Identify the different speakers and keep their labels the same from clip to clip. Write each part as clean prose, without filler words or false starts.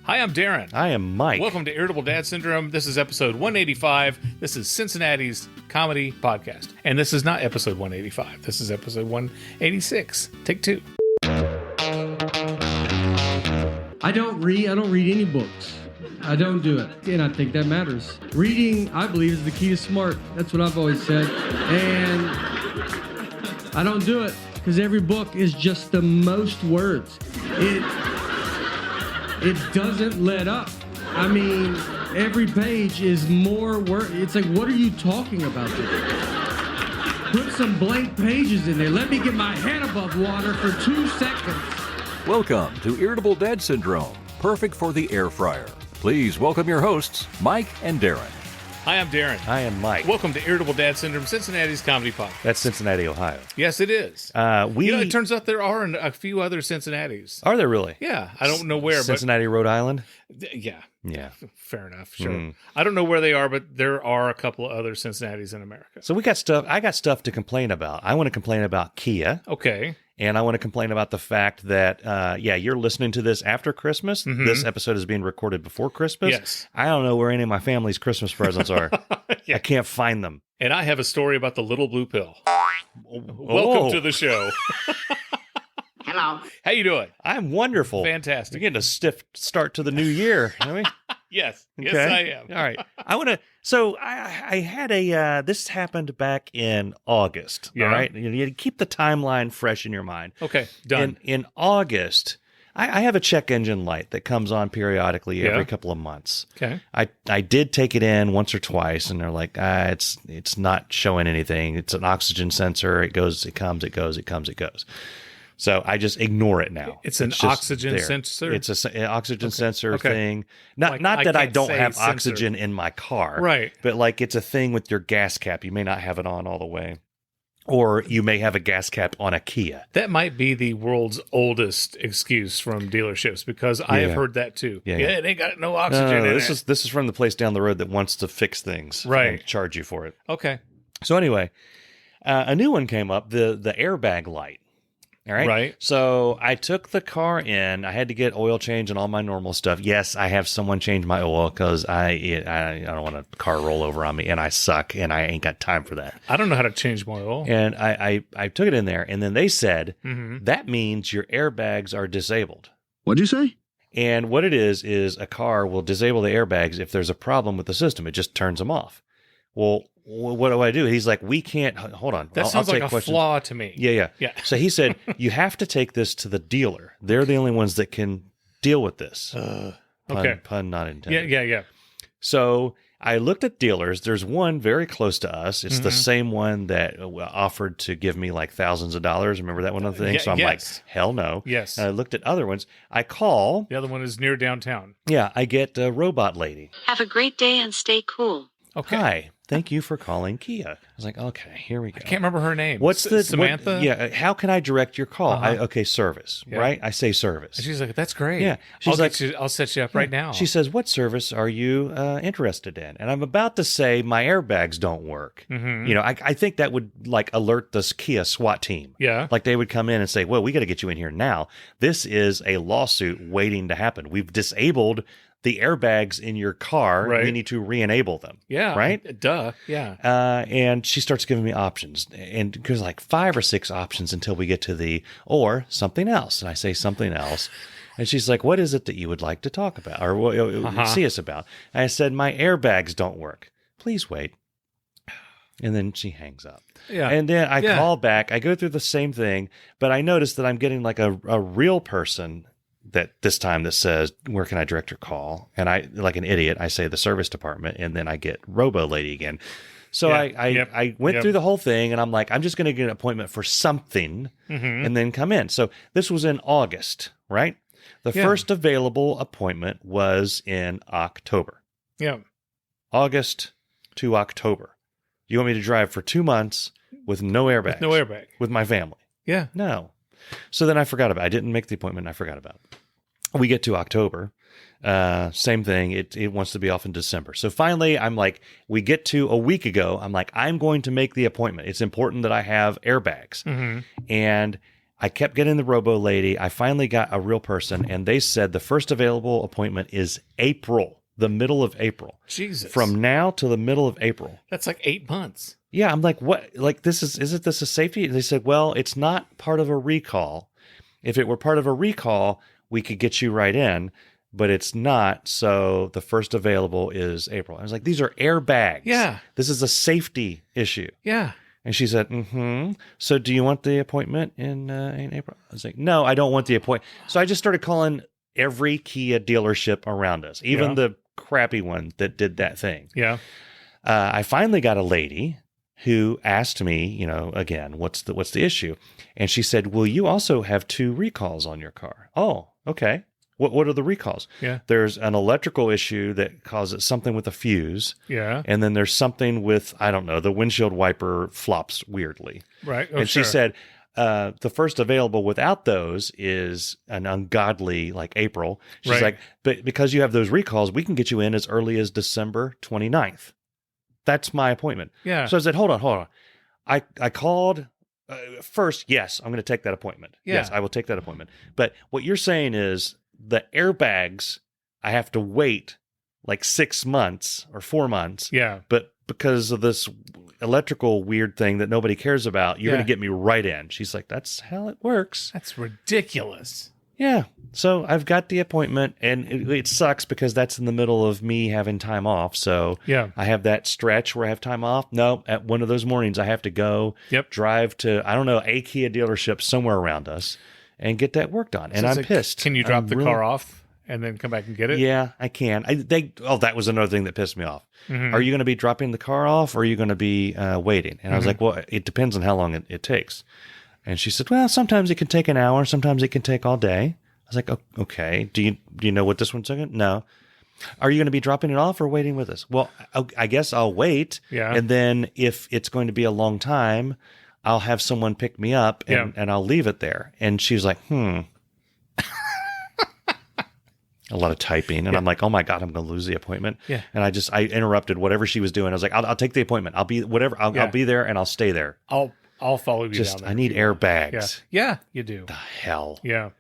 Speaker 1: Hi, I'm Darren.
Speaker 2: I am Mike.
Speaker 1: Welcome to Irritable Dad Syndrome. This is episode 185. This is Cincinnati's comedy podcast. And this is not episode 185. This is episode 186. Take two.
Speaker 3: I don't read any books. I don't do it. And I think that matters. Reading, I believe, is the key to smart. That's what I've always said. And I don't do it because every book is just the most words. It doesn't let up. I mean, every page is more work. It's like, what are you talking about today? Put some blank pages in there. Let me get my head above water for 2 seconds.
Speaker 4: Welcome to Irritable Dad Syndrome, perfect for the air fryer. Please welcome your hosts, Mike and Darren.
Speaker 1: Hi, I'm Darren.
Speaker 2: I am Mike.
Speaker 1: Welcome to Irritable Dad Syndrome, Cincinnati's comedy podcast.
Speaker 2: That's Cincinnati, Ohio.
Speaker 1: Yes, it is. It turns out there are a few other Cincinnatis.
Speaker 2: Are there really?
Speaker 1: Yeah, I don't know where.
Speaker 2: Cincinnati, Rhode Island?
Speaker 1: Yeah.
Speaker 2: Yeah.
Speaker 1: Fair enough, sure. I don't know where they are, but there are a couple of other Cincinnatis in America.
Speaker 2: So I got stuff to complain about. I want to complain about Kia.
Speaker 1: Okay.
Speaker 2: And I want to complain about the fact that, you're listening to this after Christmas. Mm-hmm. This episode is being recorded before Christmas.
Speaker 1: Yes.
Speaker 2: I don't know where any of my family's Christmas presents are.
Speaker 1: Yeah.
Speaker 2: I can't find them.
Speaker 1: And I have a story about the little blue pill. Welcome to the show.
Speaker 5: Hello.
Speaker 1: How you doing?
Speaker 2: I'm wonderful.
Speaker 1: Fantastic.
Speaker 2: You're getting a stiff start to the new year.
Speaker 1: Yes.
Speaker 2: Okay.
Speaker 1: Yes, I am.
Speaker 2: All right. I had this happened back in August.
Speaker 1: Yeah.
Speaker 2: All right. You keep the timeline fresh in your mind.
Speaker 1: Okay. Done.
Speaker 2: In August, I have a check engine light that comes on periodically every couple of months.
Speaker 1: Okay.
Speaker 2: I did take it in once or twice, and they're like, it's not showing anything. It's an oxygen sensor. It goes, it comes, it goes, it comes, it goes. So I just ignore it now.
Speaker 1: It's an oxygen sensor?
Speaker 2: It's an oxygen sensor
Speaker 1: Okay.
Speaker 2: thing. Not that I don't have oxygen in my car.
Speaker 1: Right.
Speaker 2: But like it's a thing with your gas cap. You may not have it on all the way. Or you may have a gas cap on a Kia.
Speaker 1: That might be the world's oldest excuse from dealerships because I have heard that too.
Speaker 2: Yeah.
Speaker 1: It ain't got no oxygen in
Speaker 2: this
Speaker 1: it.
Speaker 2: is from the place down the road that wants to fix things.
Speaker 1: Right.
Speaker 2: And charge you for it.
Speaker 1: Okay.
Speaker 2: So anyway, a new one came up, the airbag light. All right.
Speaker 1: Right.
Speaker 2: So I took the car in. I had to get oil change and all my normal stuff. Yes, I have someone change my oil because I don't want a car roll over on me, and I suck, and I ain't got time for that.
Speaker 1: I don't know how to change my oil.
Speaker 2: And I took it in there, and then they said, that means your airbags are disabled.
Speaker 5: What'd you say?
Speaker 2: And what it is a car will disable the airbags if there's a problem with the system. It just turns them off. Well, what do I do? He's like, we can't. Hold on.
Speaker 1: That sounds like a flaw to me.
Speaker 2: Yeah. So he said, you have to take this to the dealer. They're the only ones that can deal with this. Pun not intended.
Speaker 1: Yeah.
Speaker 2: So I looked at dealers. There's one very close to us. It's the same one that offered to give me like thousands of dollars. Remember that one of the things? So I'm like, hell no.
Speaker 1: Yes.
Speaker 2: And I looked at other ones. I call.
Speaker 1: The other one is near downtown.
Speaker 2: Yeah, I get a robot lady.
Speaker 6: Have a great day and stay cool.
Speaker 1: Okay.
Speaker 2: Hi. Thank you for calling Kia. I was like, okay, here we go.
Speaker 1: I can't remember her name.
Speaker 2: What's the
Speaker 1: Samantha?
Speaker 2: how can I direct your call? Service, right? I say service.
Speaker 1: And she's like, that's great.
Speaker 2: Yeah. She's
Speaker 1: I'll set you up right now.
Speaker 2: She says, what service are you interested in? And I'm about to say my airbags don't work.
Speaker 1: Mm-hmm.
Speaker 2: I think that would like alert this Kia SWAT team.
Speaker 1: Yeah.
Speaker 2: Like they would come in and say, well, we got to get you in here now. This is a lawsuit waiting to happen. We've disabled the airbags in your car.
Speaker 1: Right.
Speaker 2: We need to re-enable them.
Speaker 1: Yeah.
Speaker 2: Right?
Speaker 1: Duh. Yeah.
Speaker 2: And she starts giving me options, and there's like 5 or 6 options until we get to or something else. And I say something else. And she's like, what is it that you would like to talk about or see us about? And I said, my airbags don't work. Please wait. And then she hangs up.
Speaker 1: Yeah.
Speaker 2: And then I call back. I go through the same thing, but I notice that I'm getting like a real person that this time that says, where can I direct your call? And I, like an idiot, I say the service department, and then I get Robo Lady again. So I went through the whole thing, and I'm like, I'm just going to get an appointment for something and then come in. So this was in August, right? The first available appointment was in October.
Speaker 1: Yeah.
Speaker 2: August to October. You want me to drive for 2 months with no airbags?
Speaker 1: With no airbag.
Speaker 2: With my family?
Speaker 1: Yeah.
Speaker 2: No. So then I forgot about it. I didn't make the appointment. I forgot about it. We get to October. Same thing. It wants to be off in December. So finally, I'm like, we get to a week ago. I'm like, I'm going to make the appointment. It's important that I have airbags. And I kept getting the robo lady. I finally got a real person, and they said the first available appointment is April, the middle of April.
Speaker 1: Jesus.
Speaker 2: From now to the middle of April.
Speaker 1: That's like 8 months.
Speaker 2: Yeah, I'm like, what? Like, isn't this a safety? They said, well, it's not part of a recall. If it were part of a recall, we could get you right in, but it's not. So the first available is April. I was like, these are airbags.
Speaker 1: Yeah.
Speaker 2: This is a safety issue.
Speaker 1: Yeah.
Speaker 2: And she said, so do you want the appointment in April? I was like, no, I don't want the appointment. So I just started calling every Kia dealership around us, even the crappy one that did that thing.
Speaker 1: Yeah.
Speaker 2: I finally got a lady who asked me, again, what's the issue? And she said, well, you also have 2 recalls on your car. Oh, okay. What are the recalls?
Speaker 1: Yeah.
Speaker 2: There's an electrical issue that causes something with a fuse.
Speaker 1: Yeah.
Speaker 2: And then there's something with, I don't know, the windshield wiper flops weirdly.
Speaker 1: Right. Oh,
Speaker 2: and she said, the first available without those is an ungodly, like April. She's like, but because you have those recalls, we can get you in as early as December 29th. That's my appointment.
Speaker 1: Yeah.
Speaker 2: So I said, hold on. I called first. Yes, I'm going to take that appointment.
Speaker 1: Yeah.
Speaker 2: Yes, I will take that appointment. But what you're saying is the airbags, I have to wait like 6 months or 4 months.
Speaker 1: Yeah.
Speaker 2: But because of this electrical weird thing that nobody cares about, you're going to get me right in. She's like, that's how it works.
Speaker 1: That's ridiculous.
Speaker 2: Yeah. So I've got the appointment, and it sucks because that's in the middle of me having time off. So I have that stretch where I have time off. No, at one of those mornings, I have to go drive to, I don't know, a Kia dealership somewhere around us and get that work done. And I'm pissed.
Speaker 1: Can you drop the car off and then come back and get it?
Speaker 2: Yeah, I can. That was another thing that pissed me off. Mm-hmm. Are you going to be dropping the car off, or are you going to be waiting? And I was like, well, it depends on how long it takes. And she said, well, sometimes it can take an hour. Sometimes it can take all day. I was like, okay. Do you know what this one's taking? No. Are you going to be dropping it off or waiting with us? Well, I guess I'll wait. Yeah. And then if it's going to be a long time, I'll have someone pick me up and I'll leave it there. And she's like, A lot of typing. And I'm like, oh my God, I'm going to lose the appointment. Yeah. And I interrupted whatever she was doing. I was like, I'll take the appointment. I'll be whatever. I'll be there and I'll stay there.
Speaker 1: I'll follow you down there.
Speaker 2: I need airbags.
Speaker 1: Yeah, you do.
Speaker 2: The hell.
Speaker 1: Yeah.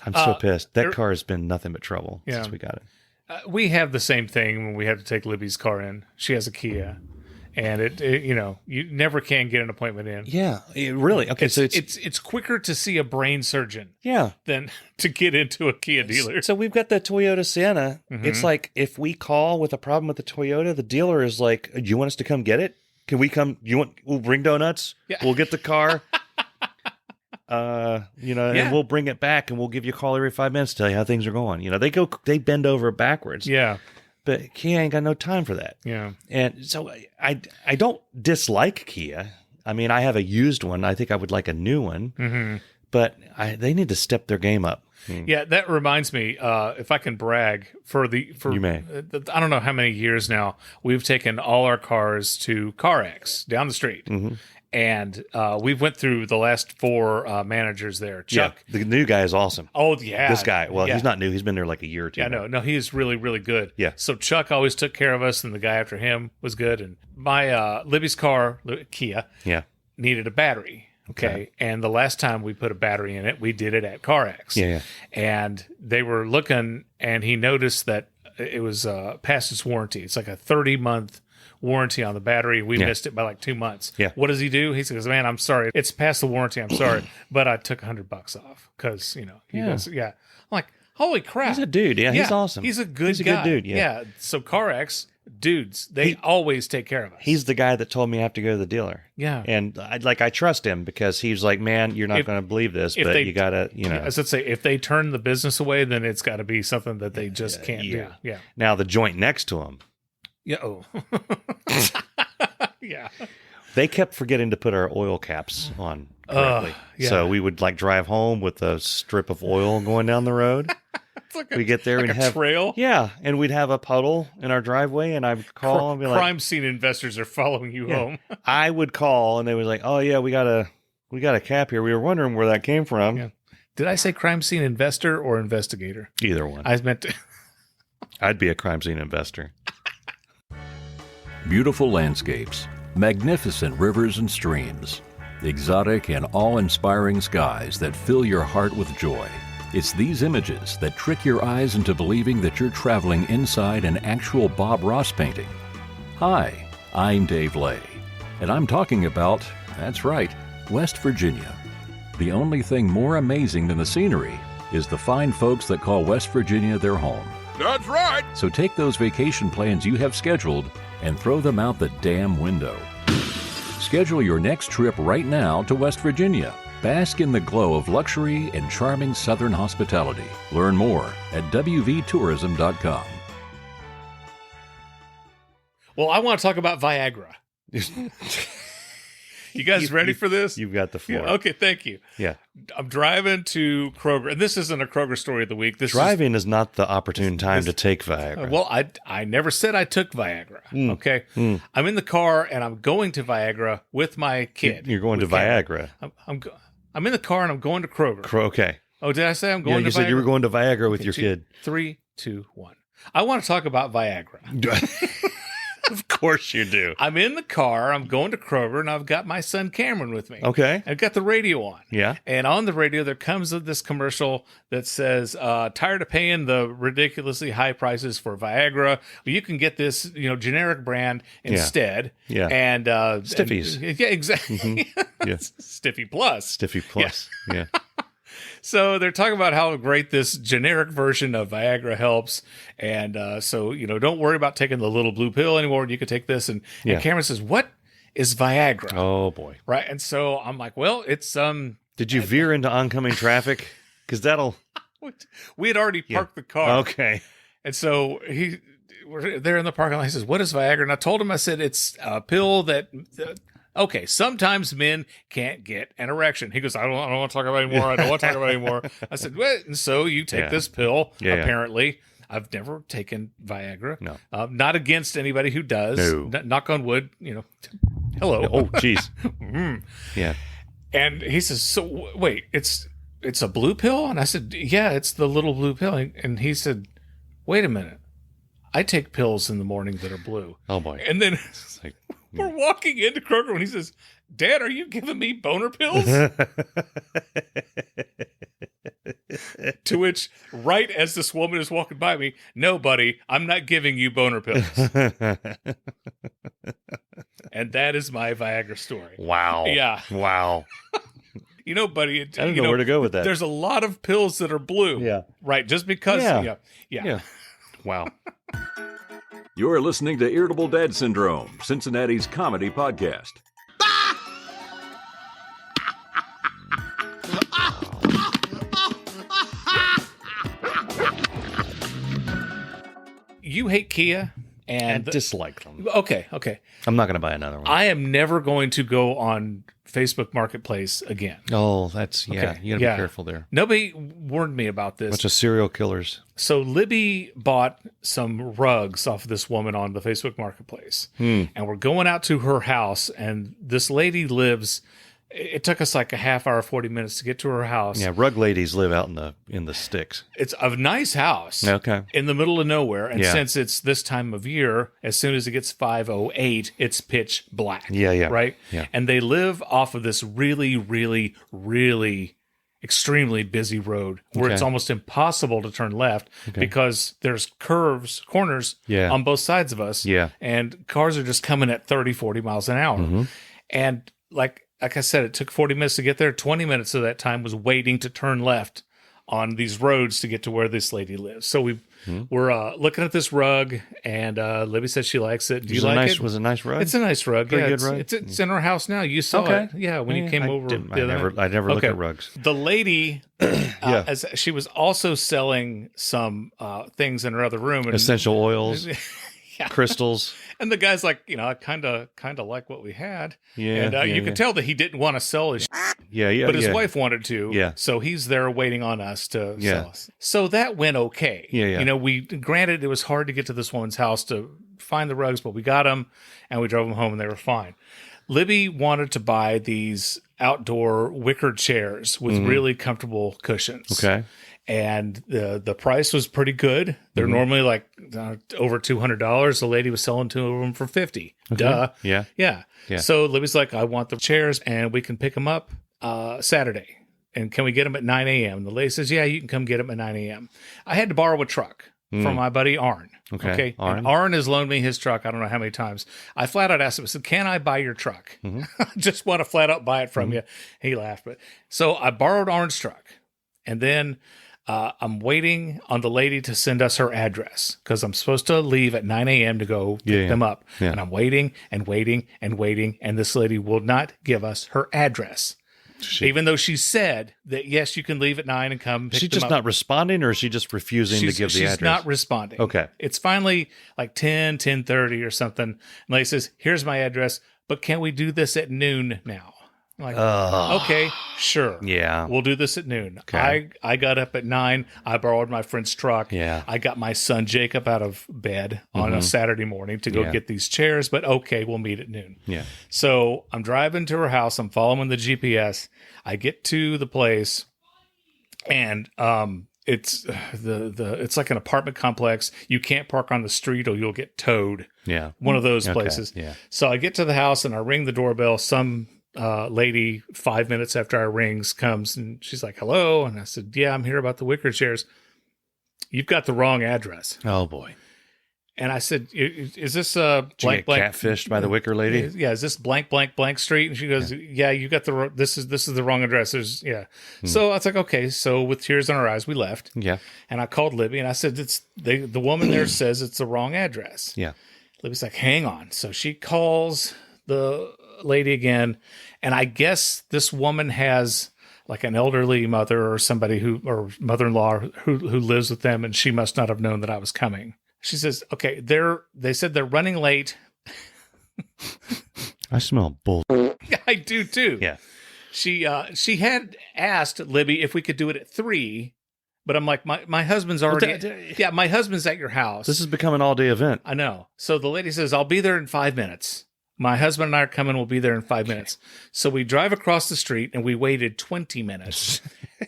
Speaker 2: I'm so pissed. That car has been nothing but trouble since we got it.
Speaker 1: We have the same thing when we have to take Libby's car in. She has a Kia, and it you never can get an appointment in.
Speaker 2: Yeah, really. Okay, so
Speaker 1: it's quicker to see a brain surgeon. Than to get into a Kia dealer.
Speaker 2: So we've got the Toyota Sienna. Mm-hmm. It's like if we call with a problem with the Toyota, the dealer is like, "Do you want us to come get it? Can we come? We'll bring donuts. Yeah. We'll get the car." And we'll bring it back and we'll give you a call every 5 minutes to tell you how things are going. They bend over backwards.
Speaker 1: Yeah.
Speaker 2: But Kia ain't got no time for that.
Speaker 1: Yeah.
Speaker 2: And so I don't dislike Kia. I mean, I have a used one. I think I would like a new one. Mm-hmm. But they need to step their game up.
Speaker 1: Yeah, that reminds me, if I can brag,
Speaker 2: you may.
Speaker 1: I don't know how many years now, we've taken all our cars to CarX down the street. Mm-hmm. And we've went through the last 4 managers there. Chuck.
Speaker 2: Yeah, the new guy is awesome.
Speaker 1: Oh, yeah.
Speaker 2: This guy, he's not new. He's been there like a year or 2.
Speaker 1: Yeah, no, he is really, really good.
Speaker 2: Yeah.
Speaker 1: So Chuck always took care of us, and the guy after him was good. And my Libby's car, Kia, needed a battery. Okay. And the last time we put a battery in it, we did it at CarX.
Speaker 2: Yeah.
Speaker 1: And they were looking, and he noticed that it was past its warranty. It's like a 30-month warranty on the battery. We missed it by like 2 months.
Speaker 2: Yeah.
Speaker 1: What does he do? He says, man, I'm sorry. It's past the warranty. I'm sorry. But I took $100 off because, he does. Yeah. I'm like, holy crap.
Speaker 2: He's a dude. Yeah. He's awesome.
Speaker 1: He's a good guy.
Speaker 2: Good dude. Yeah.
Speaker 1: So CarX, dudes, they always take care of us.
Speaker 2: He's the guy that told me I have to go to the dealer.
Speaker 1: Yeah.
Speaker 2: And I trust him because he's like, man, you're not going to believe this, but you got to,
Speaker 1: As I say, if they turn the business away, then it's got to be something that they just can't do. Yeah.
Speaker 2: Now the joint next to him.
Speaker 1: Yeah. Oh. Yeah.
Speaker 2: They kept forgetting to put our oil caps on correctly. So we would drive home with a strip of oil going down the road. We get there and have
Speaker 1: trail.
Speaker 2: Yeah, and we'd have a puddle in our driveway, and I'd call and be like,
Speaker 1: crime scene investors are following you home.
Speaker 2: I would call, and they was like, "Oh yeah, we got a cap here. We were wondering where that came from."
Speaker 1: Yeah. Did I say crime scene investor or investigator?
Speaker 2: Either one.
Speaker 1: I meant to.
Speaker 2: I'd be a crime scene investor.
Speaker 4: Beautiful landscapes, magnificent rivers and streams, exotic and awe-inspiring skies that fill your heart with joy. It's these images that trick your eyes into believing that you're traveling inside an actual Bob Ross painting. Hi, I'm Dave Lay, and I'm talking about, that's right, West Virginia. The only thing more amazing than the scenery is the fine folks that call West Virginia their home.
Speaker 7: That's right!
Speaker 4: So take those vacation plans you have scheduled and throw them out the damn window. Schedule your next trip right now to West Virginia. Bask in the glow of luxury and charming Southern hospitality. Learn more at wvtourism.com.
Speaker 1: Well, I want to talk about Viagra. You guys ready for this?
Speaker 2: You've got the floor.
Speaker 1: Yeah, okay, thank you.
Speaker 2: Yeah.
Speaker 1: I'm driving to Kroger, and this isn't a Kroger story of the week.
Speaker 2: Driving is not the opportune time to take Viagra.
Speaker 1: Well, I never said I took Viagra. Okay, I'm in the car and I'm going to Viagra with my kid.
Speaker 2: You're going to
Speaker 1: Cameron.
Speaker 2: Viagra.
Speaker 1: I'm in the car and I'm going to Kroger.
Speaker 2: Okay.
Speaker 1: Oh, did I say I'm going to Viagra?
Speaker 2: You said you were going to Viagra with your kid.
Speaker 1: 3, 2, 1. I want to talk about Viagra.
Speaker 2: Of course you do.
Speaker 1: I'm in the car. I'm going to Kroger, and I've got my son Cameron with me.
Speaker 2: Okay.
Speaker 1: I've got the radio on.
Speaker 2: Yeah.
Speaker 1: And on the radio, there comes this commercial that says, tired of paying the ridiculously high prices for Viagra? Well, you can get this, generic brand instead.
Speaker 2: Yeah.
Speaker 1: And
Speaker 2: Stiffies.
Speaker 1: Yeah, exactly.
Speaker 2: Mm-hmm. Yeah.
Speaker 1: Stiffy Plus.
Speaker 2: Stiffy Plus. Yeah.
Speaker 1: So they're talking about how great this generic version of Viagra helps. And so, don't worry about taking the little blue pill anymore. You can take this. And Cameron says, what is Viagra?
Speaker 2: Oh, boy.
Speaker 1: Right. And so I'm like, well, it's...
Speaker 2: Did you veer into oncoming traffic? Because that'll...
Speaker 1: We had already parked the car.
Speaker 2: Okay.
Speaker 1: And so we're there in the parking lot. He says, what is Viagra? And I told him, I said, it's a pill that... Okay, sometimes men can't get an erection. He goes, I don't want to talk about it anymore. I don't want to talk about it anymore. I said, well, and so you take this pill, apparently. I've never taken Viagra.
Speaker 2: No.
Speaker 1: Not against anybody who does.
Speaker 2: No.
Speaker 1: Knock on wood, Hello.
Speaker 2: Oh, jeez. Yeah.
Speaker 1: And he says, so wait, it's a blue pill? And I said, yeah, it's the little blue pill. And he said, wait a minute. I take pills in the morning that are blue.
Speaker 2: Oh, boy.
Speaker 1: And then... We're walking into Kroger and he says, Dad, are you giving me boner pills? To which, right as this woman is walking by me, no, buddy, I'm not giving you boner pills. And that is my Viagra story.
Speaker 2: Wow.
Speaker 1: Yeah.
Speaker 2: Wow.
Speaker 1: Buddy,
Speaker 2: I don't know where to go with that.
Speaker 1: There's a lot of pills that are blue.
Speaker 2: Yeah.
Speaker 1: Right. Just because. Yeah.
Speaker 2: Wow.
Speaker 4: You're listening to Irritable Dad Syndrome, Cincinnati's comedy podcast.
Speaker 1: You hate Kia and
Speaker 2: dislike them.
Speaker 1: Okay.
Speaker 2: I'm not going to buy another one.
Speaker 1: I am never going to go on Facebook Marketplace again.
Speaker 2: Oh, that's, you got to be careful there.
Speaker 1: Nobody warned me about this.
Speaker 2: Bunch of serial killers.
Speaker 1: So Libby bought some rugs off of this woman on the Facebook Marketplace. And we're going out to her house, and this lady lives... It took us like a half hour, 40 minutes to get to her house.
Speaker 2: Yeah, rug ladies live out in the sticks.
Speaker 1: It's a nice house.
Speaker 2: Okay.
Speaker 1: In the middle of nowhere. And since it's this time of year, as soon as it gets 5:08, it's pitch black.
Speaker 2: Yeah.
Speaker 1: Right?
Speaker 2: Yeah.
Speaker 1: And they live off of this really, really, really extremely busy road where it's almost impossible to turn left because there's corners on both sides of us.
Speaker 2: Yeah.
Speaker 1: And cars are just coming at 30, 40 miles an hour. Mm-hmm. And like I said, it took 40 minutes to get there. 20 minutes of that time was waiting to turn left on these roads to get to where this lady lives. So we're looking at this rug, and Libby says she likes it. Do you like it?
Speaker 2: Was it a nice rug?
Speaker 1: It's a nice rug.
Speaker 2: Pretty
Speaker 1: yeah,
Speaker 2: good rug?
Speaker 1: It's in our house now. You saw it. Yeah, when you came over.
Speaker 2: I never look at rugs.
Speaker 1: The lady, as she was also selling some things in her other room. And,
Speaker 2: essential oils. Crystals.
Speaker 1: And the guy's like, I kind of like what we had.
Speaker 2: Yeah.
Speaker 1: And you could tell that he didn't want to sell his
Speaker 2: Yeah.
Speaker 1: But his wife wanted to.
Speaker 2: Yeah.
Speaker 1: So he's there waiting on us to sell us. So that went okay.
Speaker 2: Yeah.
Speaker 1: Granted, it was hard to get to this woman's house to find the rugs, but we got them and we drove them home and they were fine. Libby wanted to buy these outdoor wicker chairs with really comfortable cushions.
Speaker 2: Okay.
Speaker 1: And the price was pretty good. They're normally like over $200. The lady was selling two of them for $50. Duh.
Speaker 2: Yeah.
Speaker 1: Yeah. So Libby's like, I want the chairs and we can pick them up Saturday. And can we get them at 9 a.m.? The lady says, yeah, you can come get them at 9 a.m. I had to borrow a truck from my buddy Arn.
Speaker 2: Okay. Arn.
Speaker 1: And Arn has loaned me his truck. I don't know how many times. I flat out asked him, I said, can I buy your truck? I just want to flat out buy it from you. He laughed. But so I borrowed Arn's truck. And then I'm waiting on the lady to send us her address because I'm supposed to leave at 9 a.m. to go pick them up.
Speaker 2: Yeah.
Speaker 1: And I'm waiting and waiting and waiting. And this lady will not give us her address. Even though she said that, yes, you can leave at 9 and come pick
Speaker 2: She's
Speaker 1: them
Speaker 2: just
Speaker 1: up.
Speaker 2: not responding, or is she just refusing to give the address?
Speaker 1: She's not responding.
Speaker 2: Okay.
Speaker 1: It's finally like 10:30 or something. And the lady says, here's my address, but can we do this at noon now? I'm like, okay, sure.
Speaker 2: Yeah.
Speaker 1: We'll do this at noon.
Speaker 2: Okay.
Speaker 1: I got up at 9. I borrowed my friend's truck.
Speaker 2: Yeah.
Speaker 1: I got my son Jacob out of bed on a Saturday morning to go get these chairs, but okay, we'll meet at noon.
Speaker 2: Yeah.
Speaker 1: So I'm driving to her house. I'm following the GPS. I get to the place, and it's it's like an apartment complex. You can't park on the street or you'll get towed.
Speaker 2: Yeah.
Speaker 1: One of those
Speaker 2: Okay,
Speaker 1: places.
Speaker 2: yeah.
Speaker 1: So I get to the house and I ring the doorbell. Some lady 5 minutes after I rings comes and she's like, hello. And I said, yeah, I'm here about the wicker chairs. You've got the wrong address.
Speaker 2: Oh boy.
Speaker 1: And I said, is this
Speaker 2: Did you
Speaker 1: blank
Speaker 2: get
Speaker 1: blank
Speaker 2: catfished by the wicker lady?
Speaker 1: Yeah, is this blank blank blank street? And she goes, yeah, you got this is the wrong address. There's So I was like, okay. So with tears in our eyes, we left.
Speaker 2: Yeah.
Speaker 1: And I called Libby and I said, the woman there says it's the wrong address.
Speaker 2: Yeah.
Speaker 1: Libby's like, hang on. So she calls the lady again, and I guess this woman has like an elderly mother or somebody or mother-in-law who lives with them, and she must not have known that I was coming. She says, okay, they said they're running late.
Speaker 2: I smell bull.
Speaker 1: I do too.
Speaker 2: Yeah.
Speaker 1: She had asked Libby if we could do it at 3, but I'm like, my husband's already my husband's at your house.
Speaker 2: This has become an all-day event.
Speaker 1: I know. So the lady says, I'll be there in 5 minutes. My husband and I are coming. We'll be there in 5 minutes. So we drive across the street and we waited 20 minutes.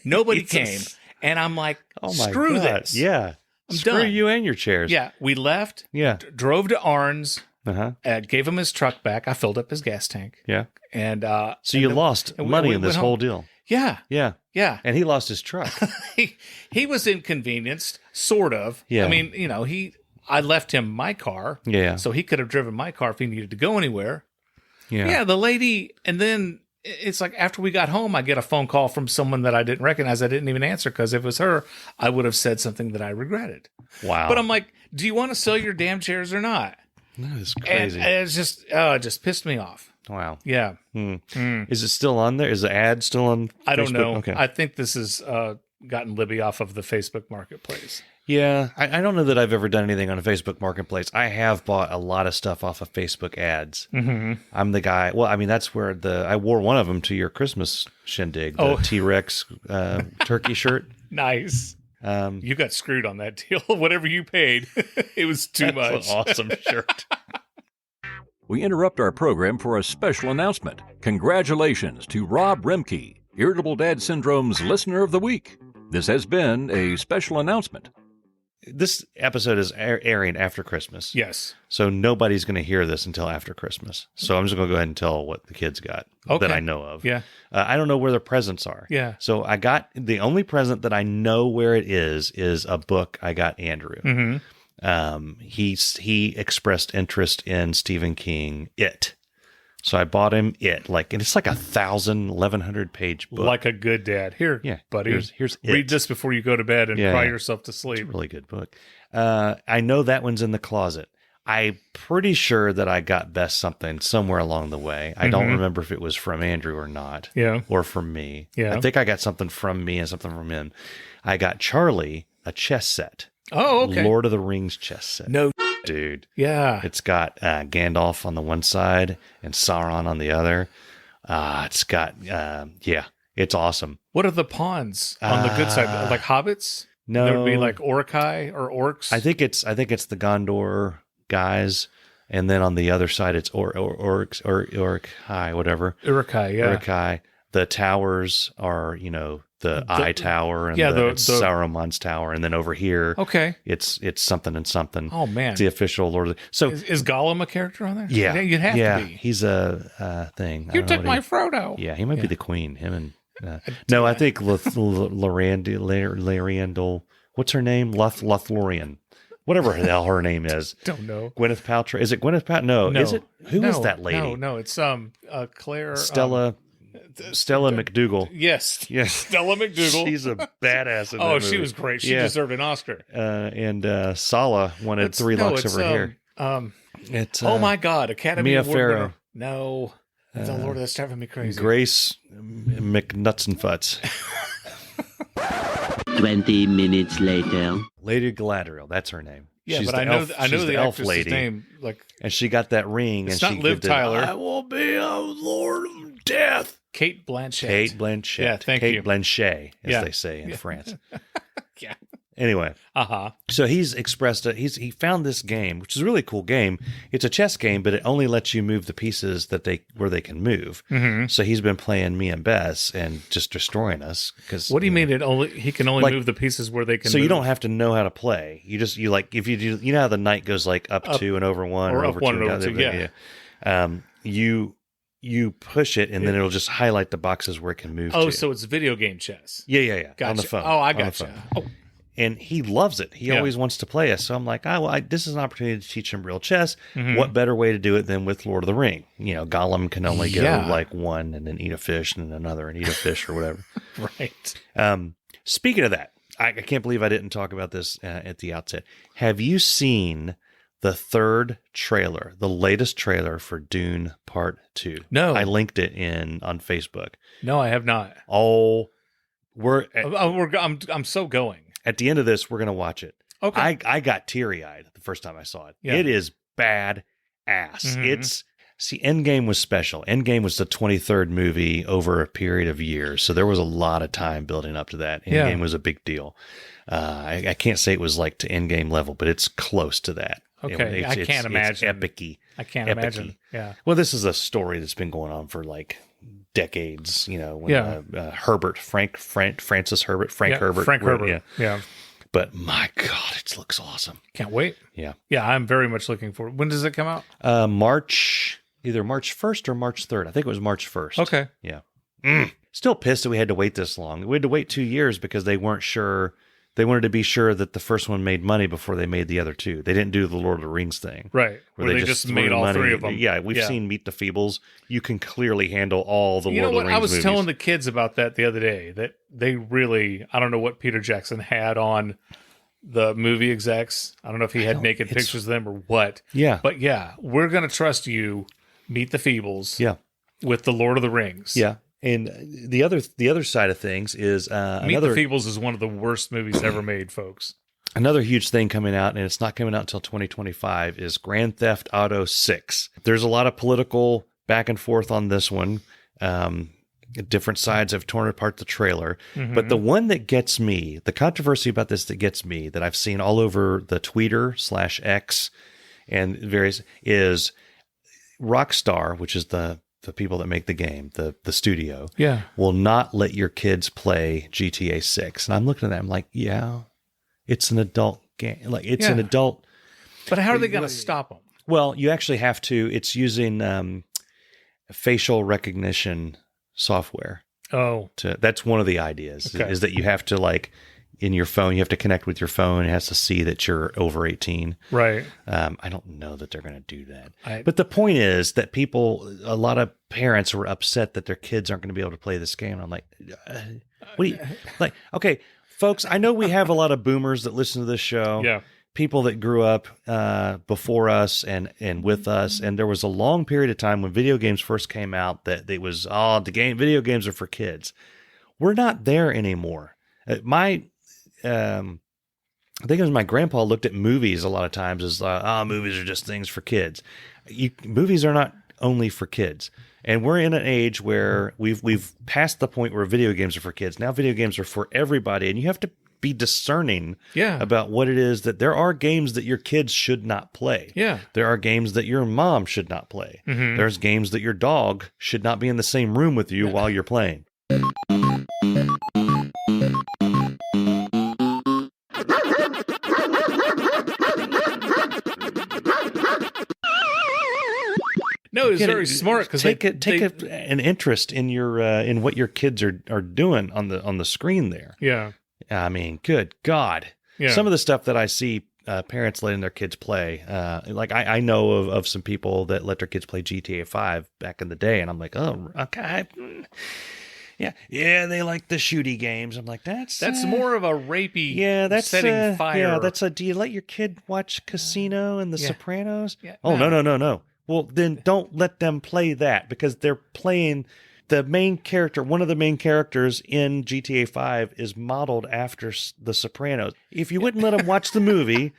Speaker 1: Nobody came. And I'm like,
Speaker 2: Oh my
Speaker 1: screw
Speaker 2: God.
Speaker 1: this.
Speaker 2: Yeah.
Speaker 1: I'm
Speaker 2: Screw
Speaker 1: done.
Speaker 2: you and your chairs.
Speaker 1: Yeah. We left,
Speaker 2: Yeah.
Speaker 1: drove to Arn's,
Speaker 2: Uh-huh.
Speaker 1: gave him his truck back. I filled up his gas tank.
Speaker 2: Yeah.
Speaker 1: And
Speaker 2: So
Speaker 1: and
Speaker 2: you
Speaker 1: then-
Speaker 2: lost
Speaker 1: and
Speaker 2: money
Speaker 1: we
Speaker 2: in this
Speaker 1: went
Speaker 2: whole
Speaker 1: home.
Speaker 2: deal.
Speaker 1: Yeah.
Speaker 2: Yeah.
Speaker 1: Yeah.
Speaker 2: And he lost his truck.
Speaker 1: He was inconvenienced, sort of.
Speaker 2: Yeah.
Speaker 1: I mean, I left him my car.
Speaker 2: Yeah.
Speaker 1: So he could have driven my car if he needed to go anywhere.
Speaker 2: Yeah.
Speaker 1: Yeah, the lady, and then it's like after we got home, I get a phone call from someone that I didn't recognize. I didn't even answer because if it was her, I would have said something that I regretted.
Speaker 2: Wow.
Speaker 1: But I'm like, do you want to sell your damn chairs or not?
Speaker 2: That is
Speaker 1: And
Speaker 2: crazy.
Speaker 1: it's just, it just pissed me off.
Speaker 2: Wow.
Speaker 1: Yeah.
Speaker 2: Is it still on there? Is the ad still on
Speaker 1: I don't
Speaker 2: Facebook?
Speaker 1: know.
Speaker 2: Okay.
Speaker 1: I think this has gotten Libby off of the Facebook marketplace.
Speaker 2: Yeah, I don't know that I've ever done anything on a Facebook marketplace. I have bought a lot of stuff off of Facebook ads. Mm-hmm. I'm the guy. Well, I mean, that's where I wore one of them to your Christmas shindig, the T-Rex turkey shirt.
Speaker 1: Nice. You got screwed on that deal. Whatever you paid, it was too much.
Speaker 2: That's an awesome shirt.
Speaker 4: We interrupt our program for a special announcement. Congratulations to Rob Remke, Irritable Dad Syndrome's Listener of the Week. This has been a special announcement.
Speaker 2: This episode is airing after Christmas.
Speaker 1: Yes.
Speaker 2: So nobody's going to hear this until after Christmas. So I'm just going to go ahead and tell what the kids got that I know of.
Speaker 1: Yeah.
Speaker 2: I don't know where their presents are.
Speaker 1: Yeah.
Speaker 2: So I got the only present that I know where it is a book I got Andrew.
Speaker 1: Mm-hmm.
Speaker 2: He expressed interest in Stephen King, It. So I bought him It, and it's like 1,100 page book.
Speaker 1: Like a good dad. Here,
Speaker 2: Yeah,
Speaker 1: buddy.
Speaker 2: here's
Speaker 1: read
Speaker 2: It.
Speaker 1: this before you go to bed and
Speaker 2: Yeah.
Speaker 1: cry yourself to sleep.
Speaker 2: Really good book. I know that one's in the closet. I'm pretty sure that I got Bess something somewhere along the way. I don't remember if it was from Andrew or not.
Speaker 1: Yeah.
Speaker 2: Or from me.
Speaker 1: Yeah.
Speaker 2: I think I got something from me and something from him. I got Charlie a chess set.
Speaker 1: Oh, okay.
Speaker 2: Lord of the Rings chess set.
Speaker 1: No,
Speaker 2: Dude.
Speaker 1: yeah.
Speaker 2: It's got Gandalf on the one side and Sauron on the other. It's got, it's awesome.
Speaker 1: What are the pawns on the good side? Like hobbits?
Speaker 2: No.
Speaker 1: There would be like Orcai or orcs?
Speaker 2: I think it's the Gondor guys, and then on the other side it's Orcs or Uruk-hai, whatever.
Speaker 1: Uruk-hai, yeah.
Speaker 2: Uruk-hai. The towers are, the eye tower and
Speaker 1: the
Speaker 2: Saruman's tower, and then over here,
Speaker 1: Okay.
Speaker 2: it's something and something.
Speaker 1: Oh man.
Speaker 2: It's the official Lord of the... So
Speaker 1: Is Gollum a character on there?
Speaker 2: yeah,
Speaker 1: You'd have to be.
Speaker 2: He's a thing. I
Speaker 1: You
Speaker 2: don't know
Speaker 1: took
Speaker 2: what
Speaker 1: my Frodo.
Speaker 2: Yeah, he might be the queen. Him and no, I think Lariandel. What's her name? Lothlorien. Whatever the hell her name is.
Speaker 1: Don't know.
Speaker 2: Gwyneth Paltrow. Is it Gwyneth Paltrow? No. Is it? Who is that lady?
Speaker 1: No, it's Claire
Speaker 2: Stella McDougal.
Speaker 1: Yes.
Speaker 2: Yes.
Speaker 1: Stella McDougal.
Speaker 2: She's a badass in that
Speaker 1: Oh,
Speaker 2: movie.
Speaker 1: she was great. She deserved an Oscar.
Speaker 2: And Sala wanted 3 locks of her hair. It's
Speaker 1: oh my God, Academy
Speaker 2: Mia
Speaker 1: Award
Speaker 2: Farrow.
Speaker 1: winner. No. The Lord, that's driving me crazy.
Speaker 2: Grace McNuts.
Speaker 5: 20 minutes later.
Speaker 2: Lady Galadriel, that's her name.
Speaker 1: Yeah,
Speaker 2: She's
Speaker 1: but
Speaker 2: the
Speaker 1: I know
Speaker 2: elf,
Speaker 1: I know
Speaker 2: she's
Speaker 1: the
Speaker 2: elf
Speaker 1: actress's
Speaker 2: lady.
Speaker 1: name. Like,
Speaker 2: And she got that ring.
Speaker 1: It's
Speaker 2: and
Speaker 1: not
Speaker 2: she
Speaker 1: Liv
Speaker 2: did,
Speaker 1: Tyler.
Speaker 2: I will be a Lord of Death.
Speaker 1: Kate Blanchett.
Speaker 2: Kate Blanchett.
Speaker 1: Yeah, thank
Speaker 2: Kate
Speaker 1: you.
Speaker 2: Blanchet, as
Speaker 1: Yeah.
Speaker 2: they say in France.
Speaker 1: Yeah.
Speaker 2: Anyway, so he's expressed it. He found this game, which is a really cool game. It's a chess game, but it only lets you move the pieces where they can move.
Speaker 1: Mm-hmm.
Speaker 2: So he's been playing me and Bess and just destroying us. Because
Speaker 1: What do you mean he can only
Speaker 2: Like,
Speaker 1: move the pieces where they can
Speaker 2: So
Speaker 1: move?
Speaker 2: you don't have to know how to play. If you do, you know how the knight goes like up 2 and over 1,
Speaker 1: or up
Speaker 2: over
Speaker 1: 1
Speaker 2: 2
Speaker 1: and over 2, yeah.
Speaker 2: You push it, and then it'll just highlight the boxes where it can move.
Speaker 1: Oh,
Speaker 2: to.
Speaker 1: so it's video game chess.
Speaker 2: Yeah.
Speaker 1: Gotcha.
Speaker 2: On the phone.
Speaker 1: Oh, I
Speaker 2: On the
Speaker 1: gotcha.
Speaker 2: phone.
Speaker 1: Oh,
Speaker 2: And he loves it. He
Speaker 1: Yeah.
Speaker 2: always wants to play us. So I'm like, this is an opportunity to teach him real chess.
Speaker 1: Mhm.
Speaker 2: What better way to do it than with Lord of the Ring? Gollum can only go
Speaker 1: Yeah.
Speaker 2: like 1 and then eat a fish and then another and eat a fish or whatever.
Speaker 1: right.
Speaker 2: Speaking of that, I can't believe I didn't talk about this at the outset. Have you seen the third trailer, the latest trailer for Dune Part 2?
Speaker 1: No.
Speaker 2: I linked it on Facebook.
Speaker 1: No, I have not.
Speaker 2: Oh,
Speaker 1: I'm so going.
Speaker 2: at the end of this, we're going to watch it.
Speaker 1: Okay.
Speaker 2: I got teary-eyed the first time I saw it.
Speaker 1: Yeah.
Speaker 2: It is bad ass.
Speaker 1: Mhm.
Speaker 2: Endgame was special. Endgame was the 23rd movie over a period of years. So there was a lot of time building up to that.
Speaker 1: Yeah.
Speaker 2: Endgame was a big deal. I can't say it was like to Endgame level, but it's close to that.
Speaker 1: Okay. I can't imagine.
Speaker 2: It's epic-y.
Speaker 1: I can't
Speaker 2: Epic-y.
Speaker 1: imagine. Yeah.
Speaker 2: Well, this is a story that's been going on for like decades, when
Speaker 1: Yeah.
Speaker 2: Francis Herbert, Frank
Speaker 1: Yeah,
Speaker 2: Herbert.
Speaker 1: Frank Herbert.
Speaker 2: Yeah.
Speaker 1: Yeah.
Speaker 2: But my God, it looks awesome.
Speaker 1: Can't wait.
Speaker 2: Yeah.
Speaker 1: Yeah, I'm very much looking forward. When does it come out?
Speaker 2: Either March 1st or March 3rd. I think it was March 1st.
Speaker 1: Okay.
Speaker 2: Yeah. Still pissed that we had to wait this long. We had to wait 2 years because they weren't sure. They wanted to be sure that the first one made money before they made the other two. They didn't do the Lord of the Rings thing.
Speaker 1: Right. Where they just made
Speaker 2: threw
Speaker 1: all
Speaker 2: money.
Speaker 1: 3 of them.
Speaker 2: Yeah, we've seen Meet the Feebles. You can clearly handle all the
Speaker 1: You
Speaker 2: Lord
Speaker 1: know
Speaker 2: of
Speaker 1: what?
Speaker 2: the Rings
Speaker 1: I was
Speaker 2: movies.
Speaker 1: telling the kids about that the other day, that they really, I don't know what Peter Jackson had on the movie execs. I don't know if he had naked pictures of them or what.
Speaker 2: Yeah.
Speaker 1: But yeah, we're going to trust you, Meet the Feebles,
Speaker 2: Yeah.
Speaker 1: with the Lord of the Rings.
Speaker 2: Yeah. And the other side of things is
Speaker 1: Meet the Feebles is one of the worst movies ever made, folks.
Speaker 2: another huge thing coming out, and it's not coming out until 2025, is Grand Theft Auto 6. There's a lot of political back and forth on this one. Different sides have torn apart the trailer.
Speaker 1: Mm-hmm.
Speaker 2: But the one that gets me, the controversy about this that gets me, that I've seen all over the Twitter/X and various, is Rockstar, which is the people that make the game, the studio, will not let your kids play GTA 6. And I'm looking at that, I'm like, yeah, it's an adult game. Like, it's an adult.
Speaker 1: But how are they going to stop them?
Speaker 2: Well, you actually have to. It's using facial recognition software.
Speaker 1: Oh,
Speaker 2: That's one of the ideas, is that you have to, like, in your phone, you have to connect with your phone. It has to see that you're over 18.
Speaker 1: right.
Speaker 2: I don't know that they're going to do that. But the point is that a lot of parents were upset that their kids aren't going to be able to play this game. And I'm like, what do you, like, okay, folks, I know we have a lot of boomers that listen to this show.
Speaker 1: Yeah.
Speaker 2: People that grew up before us and with us. And there was a long period of time when video games first came out that it was, video games are for kids. We're not there anymore. I think it was my grandpa looked at movies a lot of times as, movies are just things for kids. Movies are not only for kids. And we're in an age where we've passed the point where video games are for kids. Now video games are for everybody, and you have to be discerning
Speaker 1: Yeah.
Speaker 2: about what it is that there are games that your kids should not play.
Speaker 1: Yeah.
Speaker 2: There are games that your mom should not play.
Speaker 1: Mhm.
Speaker 2: There's games that your dog should not be in the same room with you while you're playing.
Speaker 1: No, it's
Speaker 2: Get
Speaker 1: very
Speaker 2: it-
Speaker 1: smart because
Speaker 2: take an interest in your in what your kids are doing on the screen there.
Speaker 1: Yeah.
Speaker 2: I mean, good God.
Speaker 1: Yeah.
Speaker 2: Some of the stuff that I see parents letting their kids play, like I know of some people that let their kids play GTA 5 back in the day, and I'm like, oh, okay. Yeah, they like the shooty games. I'm like, that's
Speaker 1: more of a rapey
Speaker 2: that's
Speaker 1: setting fire.
Speaker 2: Yeah, do you let your kid watch Casino and The Sopranos?
Speaker 1: Yeah,
Speaker 2: oh,
Speaker 1: no.
Speaker 2: No. Well, then don't let them play that because they're playing the main character. One of the main characters in GTA 5 is modeled after The Sopranos. If you wouldn't let them watch the movie,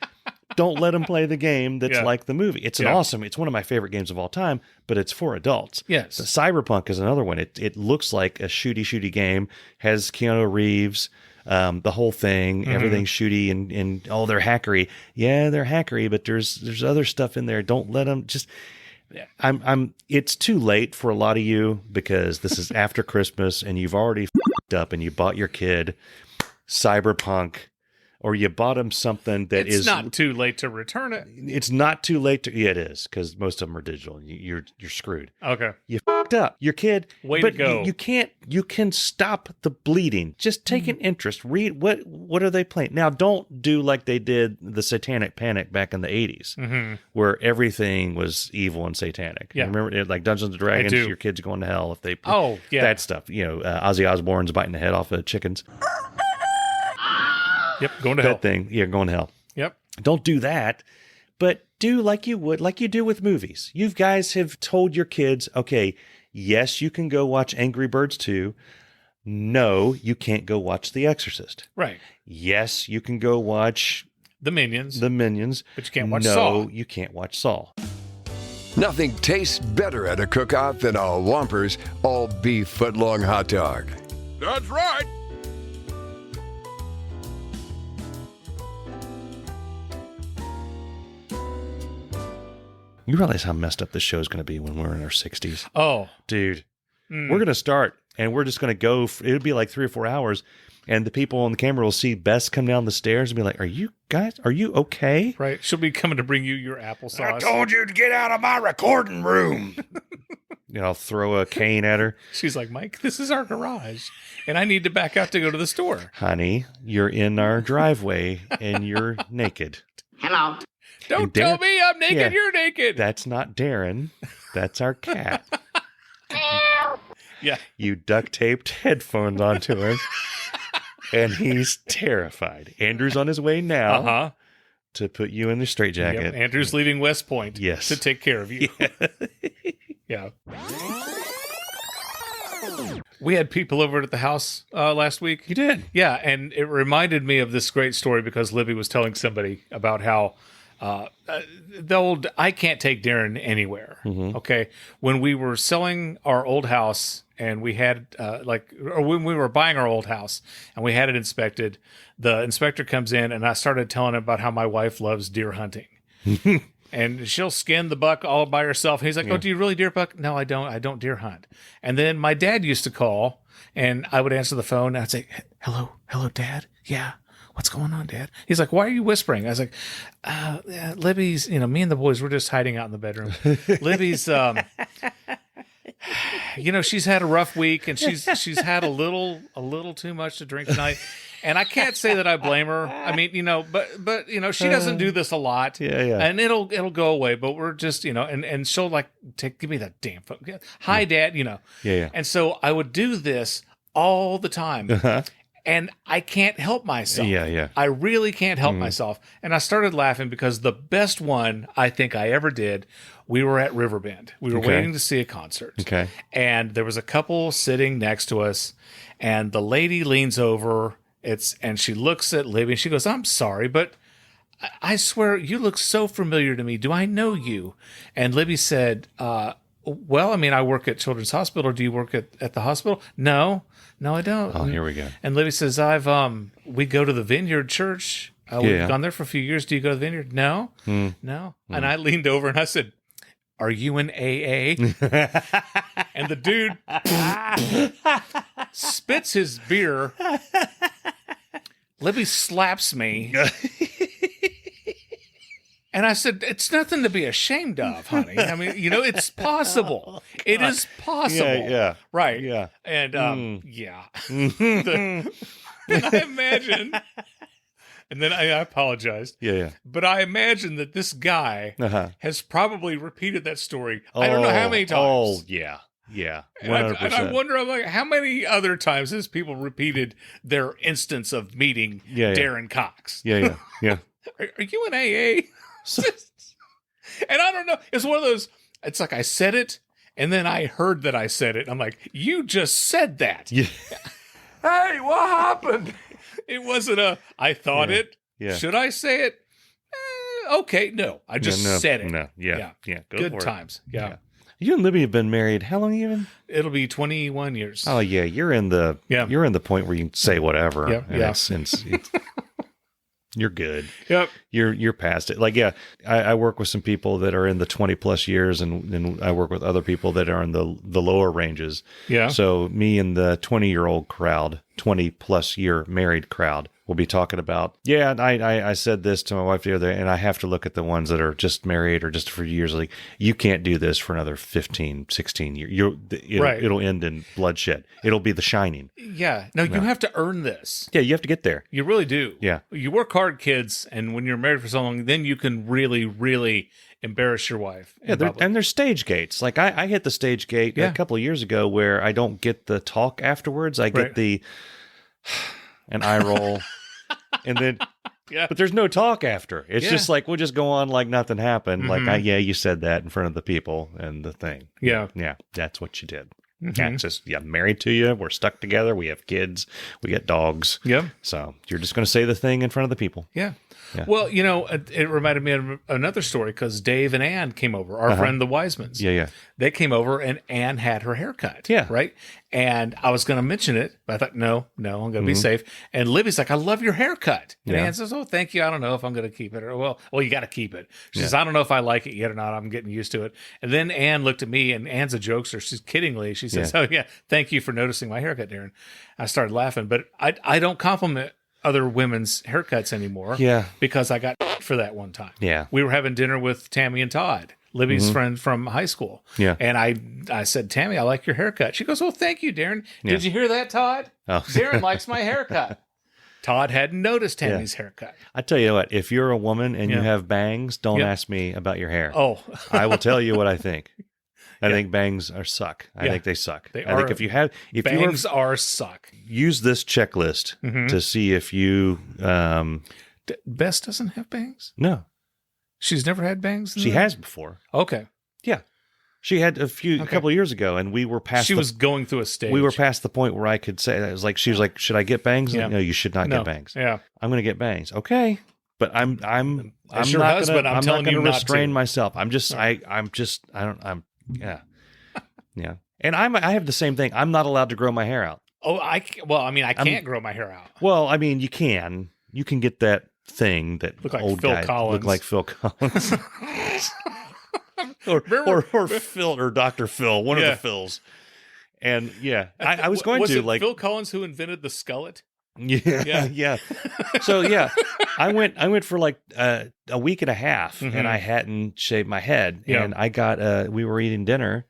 Speaker 2: don't let them play the game that's like the movie. It's it's one of my favorite games of all time, but it's for adults.
Speaker 1: Yes.
Speaker 2: So Cyberpunk is another one. It looks like a shooty game, has Keanu Reeves, the whole thing, everything's shooty and they're hackery. Yeah, they're hackery, but there's other stuff in there. Don't let them just. It's too late for a lot of you because this is after Christmas and you've already f***ed up and you bought your kid Cyberpunk, or you bought him something that
Speaker 1: It's not too late to return it.
Speaker 2: It's not too late to. Yeah, it is because most of them are digital. You're screwed.
Speaker 1: Okay.
Speaker 2: You f***ed up your kid.
Speaker 1: Way
Speaker 2: but
Speaker 1: to go.
Speaker 2: You can stop the bleeding. Just take an interest. Read what are they playing now. Don't do like they did the Satanic Panic back in the 80s, where everything was evil and satanic.
Speaker 1: Yeah.
Speaker 2: Remember like Dungeons and Dragons.
Speaker 1: do.
Speaker 2: Your kid's going to hell if they.
Speaker 1: Oh, yeah.
Speaker 2: That stuff. Ozzy Osbourne's biting the head off of chickens.
Speaker 1: Yep. Going to hell.
Speaker 2: That thing. Yeah, going to hell.
Speaker 1: Yep.
Speaker 2: Don't do that, but do like you do with movies. You guys have told your kids, okay, yes, you can go watch Angry Birds 2. No, you can't go watch The Exorcist.
Speaker 1: Right.
Speaker 2: Yes, you can go watch
Speaker 1: The Minions.
Speaker 2: But
Speaker 1: you can't watch
Speaker 2: no,
Speaker 1: Saw.
Speaker 2: No, you can't watch Saw.
Speaker 7: Nothing tastes better at a cookout than a Whompers all-beef foot-long hot dog. That's right.
Speaker 2: You realize how messed up this show is going to be when we're in our 60s?
Speaker 1: Oh.
Speaker 2: Dude, we're going to start, and we're just going to go. It'll be like 3 or 4 hours, and the people on the camera will see Bess come down the stairs and be like, are you okay?
Speaker 1: Right. She'll be coming to bring you your applesauce.
Speaker 2: I told you to get out of my recording room. I'll throw a cane at her.
Speaker 1: She's like, Mike, this is our garage, and I need to back out to go to the store.
Speaker 2: Honey, you're in our driveway, and you're naked.
Speaker 6: Hello.
Speaker 1: Don't tell me I'm naked. You're naked.
Speaker 2: That's not Darren. That's our cat.
Speaker 1: Yeah.
Speaker 2: You duct taped headphones onto him, and he's terrified. Andrew's on his way now to put you in the straitjacket.
Speaker 1: Yep. Andrew's leaving West Point
Speaker 2: Yes.
Speaker 1: to take care of you. Yeah. We had people over at the house last week.
Speaker 2: You did?
Speaker 1: Yeah, and it reminded me of this great story because Libby was telling somebody about how the old I can't take Darren anywhere. Okay, when we were selling our old house and we had or when we were buying our old house and we had it inspected, the inspector comes in and I started telling him about how my wife loves deer hunting. And she'll skin the buck all by herself. And he's like, oh, do you really deer buck? No, I don't. I don't deer hunt. And then my dad used to call and I would answer the phone and I'd say, hello, Dad. Yeah. What's going on, Dad? He's like, why are you whispering? I was like, Libby's, me and the boys, we're just hiding out in the bedroom. Libby's, she's had a rough week and she's had a little too much to drink tonight. And I can't say that I blame her. I mean, but she doesn't do this a lot.
Speaker 2: Yeah.
Speaker 1: And it'll go away. But we're just, and she'll like give me that damn phone. Hi, Dad.
Speaker 2: Yeah.
Speaker 1: And so I would do this all the time. And I can't help myself.
Speaker 2: Yeah.
Speaker 1: I really can't help myself. And I started laughing because the best one I think I ever did, we were at Riverbend. We were waiting to see a concert.
Speaker 2: Okay.
Speaker 1: And there was a couple sitting next to us. And the lady leans over. And she looks at Libby and she goes, I'm sorry, but I swear you look so familiar to me. Do I know you? And Libby said, Well, I mean, I work at Children's Hospital. Do you work at the hospital? No, I don't.
Speaker 2: Oh, here we go.
Speaker 1: And Libby says, we go to the Vineyard Church. We've gone there for a few years. Do you go to the Vineyard? No, no. And I leaned over and I said, are you in AA? And the dude spits his beer. Libby slaps me. And I said, it's nothing to be ashamed of, honey. I mean, it's possible. It is possible.
Speaker 2: Yeah.
Speaker 1: Right.
Speaker 2: Yeah.
Speaker 1: And, yeah. And I imagine, and then I apologized.
Speaker 2: Yeah.
Speaker 1: But I imagine that this guy has probably repeated that story.
Speaker 2: Oh,
Speaker 1: I don't know how many times.
Speaker 2: Oh, yeah. Yeah. 100%.
Speaker 1: And I wonder, I'm like, how many other times has people repeated their instance of meeting Darren Cox?
Speaker 2: Yeah.
Speaker 1: Are you in AA? And I don't know. It's one of those, it's like I said it, and then I heard that I said it. I'm like, you just said that.
Speaker 2: Yeah.
Speaker 1: Hey, what happened? It wasn't I thought it.
Speaker 2: Yeah.
Speaker 1: Should I say it? Okay, no. I just said it.
Speaker 2: No. Yeah.
Speaker 1: Good times. Yeah.
Speaker 2: You and Libby have been married how long even?
Speaker 1: It'll be 21 years.
Speaker 2: Oh yeah, you're in the point where you can say whatever. It's you're good.
Speaker 1: Yep.
Speaker 2: You're past it. Like, I work with some people that are in the 20 plus years and I work with other people that are in the lower ranges.
Speaker 1: Yeah.
Speaker 2: So me and the 20-year-old crowd, 20 plus year married crowd, will be talking about, I said this to my wife the other day, and I have to look at the ones that are just married or just for years. Like, you can't do this for another 15, 16 years. It'll end in bloodshed. It'll be The Shining.
Speaker 1: Yeah. No, you have to earn this.
Speaker 2: Yeah, you have to get there.
Speaker 1: You really do.
Speaker 2: Yeah.
Speaker 1: You work hard, kids, and when you're married for so long, then you can really, really embarrass your wife.
Speaker 2: Yeah, and there's stage gates. Like, I hit the stage gate a couple of years ago where I don't get the talk afterwards. I get the an eye roll. And then, but there's no talk after. It's just like, we'll just go on like nothing happened.
Speaker 1: Mm-hmm.
Speaker 2: Like, you said that in front of the people and the thing.
Speaker 1: Yeah.
Speaker 2: Yeah. That's what you did.
Speaker 1: Mm-hmm.
Speaker 2: Yeah, it's just, married to you. We're stuck together. We have kids. We get dogs.
Speaker 1: Yeah.
Speaker 2: So you're just going to say the thing in front of the people.
Speaker 1: Yeah. Well, it reminded me of another story because Dave and Ann came over, our friend, the Wisemans.
Speaker 2: Yeah.
Speaker 1: They came over and Ann had her hair cut.
Speaker 2: Yeah.
Speaker 1: Right. And I was going to mention it, but I thought, no, I'm going to be safe. And Libby's like, I love your haircut. And Ann says, oh, thank you. I don't know if I'm going to keep it or, well, you got to keep it. She says, I don't know if I like it yet or not. I'm getting used to it. And then Ann looked at me, and Ann's a jokester. She's kiddingly. She says, oh, yeah, thank you for noticing my haircut, Darren. I started laughing, but I don't compliment other women's haircuts anymore.
Speaker 2: Yeah.
Speaker 1: Because I got for that one time.
Speaker 2: Yeah.
Speaker 1: We were having dinner with Tammy and Todd, Libby's friend from high school.
Speaker 2: Yeah.
Speaker 1: And I said, Tammy, I like your haircut. She goes, well, thank you, Darren. Did you hear that, Todd?
Speaker 2: Oh.
Speaker 1: Darren likes my haircut. Todd hadn't noticed Tammy's haircut.
Speaker 2: I tell you what, if you're a woman and you have bangs, don't ask me about your hair.
Speaker 1: Oh.
Speaker 2: I will tell you what I think. I think bangs suck. I think they suck. I think if
Speaker 1: bangs are suck.
Speaker 2: Use this checklist to see if you.
Speaker 1: Bess doesn't have bangs.
Speaker 2: No,
Speaker 1: she's never had bangs.
Speaker 2: She has before.
Speaker 1: Okay.
Speaker 2: Yeah, she had a couple of years ago, and we were past.
Speaker 1: She was going through a stage.
Speaker 2: We were past the point where I could say that. It was like she was like, "Should I get bangs?"
Speaker 1: Yeah.
Speaker 2: No, you should not get bangs.
Speaker 1: Yeah,
Speaker 2: I'm going to get bangs. Okay. But I'm
Speaker 1: As your
Speaker 2: not
Speaker 1: husband,
Speaker 2: gonna,
Speaker 1: I'm telling
Speaker 2: not
Speaker 1: you
Speaker 2: going to
Speaker 1: not
Speaker 2: restrain
Speaker 1: to.
Speaker 2: myself. Yeah. And I have the same thing. I'm not allowed to grow my hair out.
Speaker 1: Oh, I can't grow my hair out.
Speaker 2: Well, I mean, you can get that thing that
Speaker 1: look like
Speaker 2: old
Speaker 1: Phil
Speaker 2: guys
Speaker 1: Collins.
Speaker 2: look like Phil Collins. or Phil or Dr. Phil, one of the Phils. And I was going
Speaker 1: was
Speaker 2: to
Speaker 1: it
Speaker 2: like
Speaker 1: Phil Collins who invented the skullet?
Speaker 2: Yeah. So I went for like a week and a half, and I hadn't shaved my head, and I got we were eating dinner,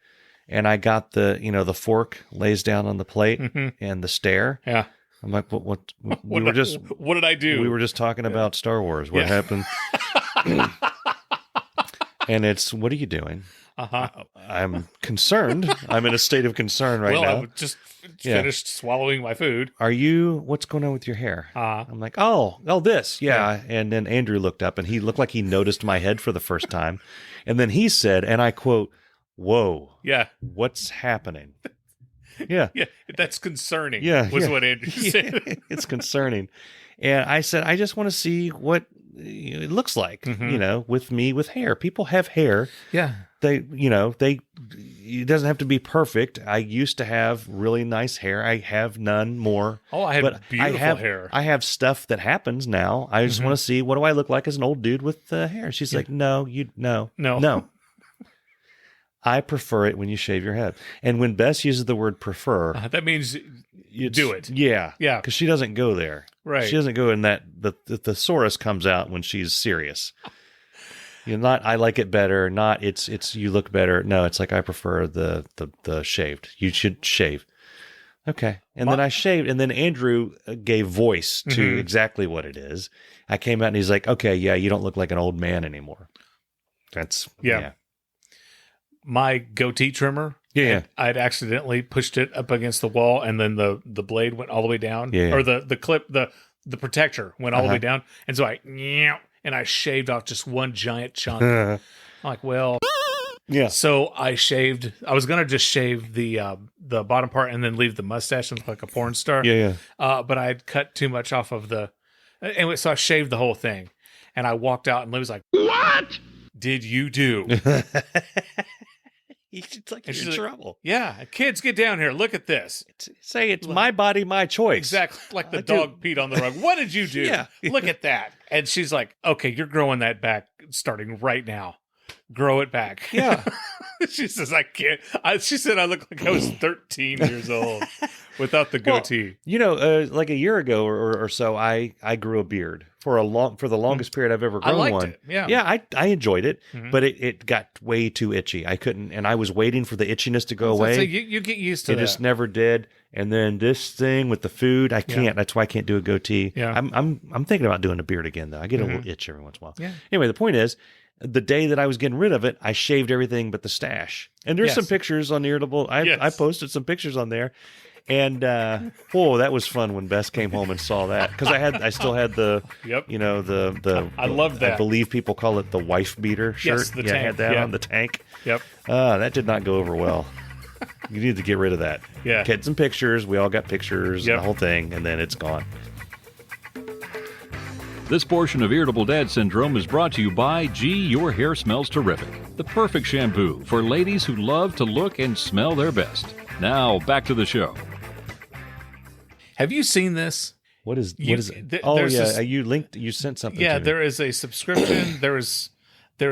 Speaker 2: and I got the fork lays down on the plate and the stare.
Speaker 1: Yeah,
Speaker 2: I'm like, what
Speaker 1: did I do?
Speaker 2: We were just talking about Star Wars. What happened? And it's, what are you doing? I'm concerned. I'm in a state of concern right now.
Speaker 1: I just finished swallowing my food.
Speaker 2: What's going on with your hair? I'm like, oh, this. Yeah. And then Andrew looked up, and he looked like he noticed my head for the first time. And then he said, and I quote, whoa.
Speaker 1: Yeah.
Speaker 2: What's happening? Yeah.
Speaker 1: Yeah. That's concerning.
Speaker 2: Yeah.
Speaker 1: Was what Andrew said.
Speaker 2: It's concerning. And I said, I just want to see what it looks like, with me with hair. People have hair.
Speaker 1: Yeah.
Speaker 2: They it doesn't have to be perfect. I used to have really nice hair. I have none more.
Speaker 1: Oh, I had beautiful hair.
Speaker 2: I have stuff that happens now. I just want to see, what do I look like as an old dude with hair? She's like, no. I prefer it when you shave your head. And when Bess uses the word prefer,
Speaker 1: that means you do it.
Speaker 2: Yeah.
Speaker 1: Yeah.
Speaker 2: Because she doesn't go there.
Speaker 1: Right.
Speaker 2: She doesn't go in that, the thesaurus comes out when she's serious. Not, I like it better, not it's you look better. No, it's like, I prefer the shaved. You should shave. Okay. And then I shaved, and then Andrew gave voice to exactly what it is. I came out and he's like, okay, yeah, you don't look like an old man anymore. That's, yeah.
Speaker 1: My goatee trimmer.
Speaker 2: Yeah.
Speaker 1: I'd accidentally pushed it up against the wall, and then the blade went all the way down.
Speaker 2: Yeah.
Speaker 1: Or the clip, the protector went all the way down. And so I shaved off just one giant chunk. I'm like, well,
Speaker 2: yeah.
Speaker 1: So I was going to just shave the bottom part and then leave the mustache and look like a porn star.
Speaker 2: Yeah.
Speaker 1: But I'd cut too much off of anyway, so I shaved the whole thing, and I walked out, and Liv was like, "What did you do?"
Speaker 2: It's like you're in trouble.
Speaker 1: Yeah, kids, get down here. Look at this.
Speaker 2: Say it's my body, my choice.
Speaker 1: Exactly, like the dog peed on the rug. What did you do?
Speaker 2: Yeah.
Speaker 1: Look at that. And she's like, "Okay, you're growing that back starting right now. Grow it back."
Speaker 2: Yeah.
Speaker 1: She says, "I can't." She said, "I look like I was 13 years old without the goatee."
Speaker 2: Like a year ago or so, I grew a beard for the longest period I've ever grown
Speaker 1: I liked
Speaker 2: one.
Speaker 1: it. Yeah.
Speaker 2: Yeah, I enjoyed it, but it got way too itchy. I couldn't, and I was waiting for the itchiness to go away.
Speaker 1: So you get used to
Speaker 2: it.
Speaker 1: that.
Speaker 2: It just never did. And then this thing with the food, I can't. Yeah. That's why I can't do a goatee.
Speaker 1: Yeah.
Speaker 2: I'm thinking about doing a beard again though. I get a little itch every once in a while.
Speaker 1: Yeah.
Speaker 2: Anyway, the point is, the day that I was getting rid of it, I shaved everything but the stash. And there's some pictures on the Irritable. I posted some pictures on there. And that was fun when Bess came home and saw that, because I still had the
Speaker 1: I love that.
Speaker 2: I believe people call it the wife beater shirt.
Speaker 1: Yes, the tank.
Speaker 2: I had that on the tank.
Speaker 1: Yep.
Speaker 2: That did not go over well. You need to get rid of that.
Speaker 1: Yeah.
Speaker 2: Get some pictures. We all got pictures, the whole thing, and then it's gone.
Speaker 4: This portion of Irritable Dad Syndrome is brought to you by Gee, Your Hair Smells Terrific, the perfect shampoo for ladies who love to look and smell their best. Now, back to the show.
Speaker 1: Have you seen this?
Speaker 2: What is it? You sent something to me.
Speaker 1: There is a subscription. There's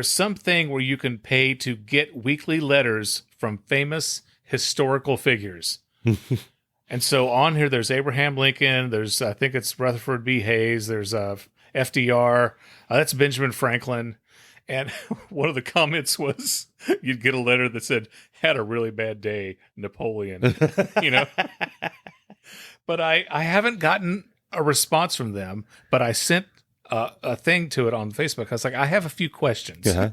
Speaker 1: something where you can pay to get weekly letters from famous historical figures. And so on here, there's Abraham Lincoln. There's, I think it's Rutherford B. Hayes. There's FDR. That's Benjamin Franklin. And one of the comments was, you'd get a letter that said, "Had a really bad day, Napoleon." But I haven't gotten a response from them. But I sent a thing to it on Facebook. I was like, I have a few questions.
Speaker 2: Uh-huh.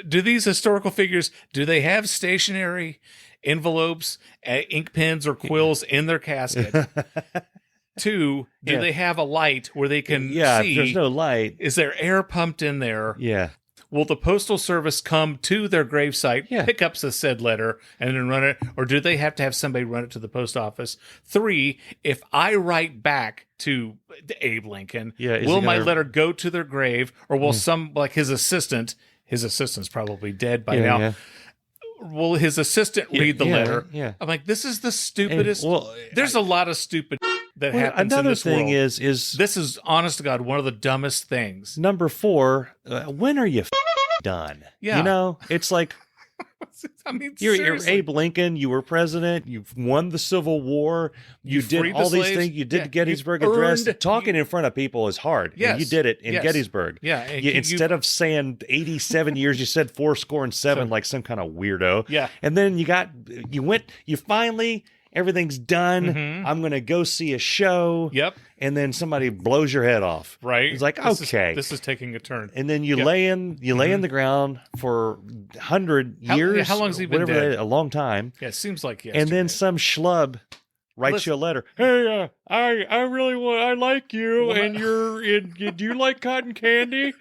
Speaker 1: Do these historical figures, do they have stationery envelopes, ink pens, or quills in their casket? 2, do they have a light where they can see?
Speaker 2: If there's no light.
Speaker 1: Is there air pumped in there?
Speaker 2: Yeah.
Speaker 1: Will the postal service come to their gravesite, pick up the said letter, and then run it? Or do they have to have somebody run it to the post office? 3, if I write back to Abe Lincoln, will my letter go to their grave? Or will some, like his assistant's probably dead by now. Yeah. Will his assistant read the letter?
Speaker 2: Yeah.
Speaker 1: I'm like, this is the stupidest. There's a lot of stupid that happens in this world.
Speaker 2: Another thing is
Speaker 1: this is, honest to God, one of the dumbest things.
Speaker 2: Number 4, when are you done?
Speaker 1: Yeah.
Speaker 2: It's like,
Speaker 1: I mean,
Speaker 2: you're Abe Lincoln. You were president. You've won the Civil War. You did all these things. You did the Gettysburg Address. Talking in front of people is hard.
Speaker 1: Yes.
Speaker 2: You did it in Gettysburg.
Speaker 1: Yeah.
Speaker 2: Instead of saying 87 years, you said 7 like some kind of weirdo.
Speaker 1: Yeah.
Speaker 2: And then you finally, everything's done. Mm-hmm. I'm going to go see a show.
Speaker 1: Yep.
Speaker 2: And then somebody blows your head off.
Speaker 1: Right.
Speaker 2: It's like,
Speaker 1: this is taking a turn.
Speaker 2: And then you lay in the ground for 100 years.
Speaker 1: How long has he been dead?
Speaker 2: A long time.
Speaker 1: Yeah, it seems like yesterday.
Speaker 2: And then some schlub writes you a letter. Hey, I like you, and do you like cotton candy?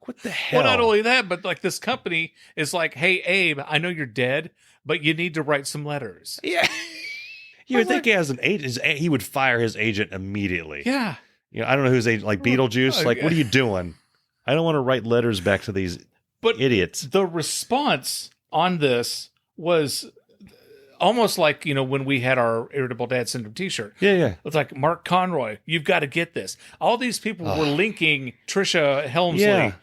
Speaker 2: What the hell?
Speaker 1: Well, not only that, but like this company is like, "Hey, Abe, I know you're dead, but you need to write some letters."
Speaker 2: Yeah. You would think he has an agent. He would fire his agent immediately.
Speaker 1: Yeah.
Speaker 2: I don't know who's agent, like Beetlejuice. Like, what are you doing? I don't want to write letters back to these idiots.
Speaker 1: The response on this was almost like, when we had our Irritable Dad Syndrome t-shirt.
Speaker 2: Yeah.
Speaker 1: It's like, Mark Conroy, you've got to get this. All these people were linking Trisha Helmsley.
Speaker 2: Yeah.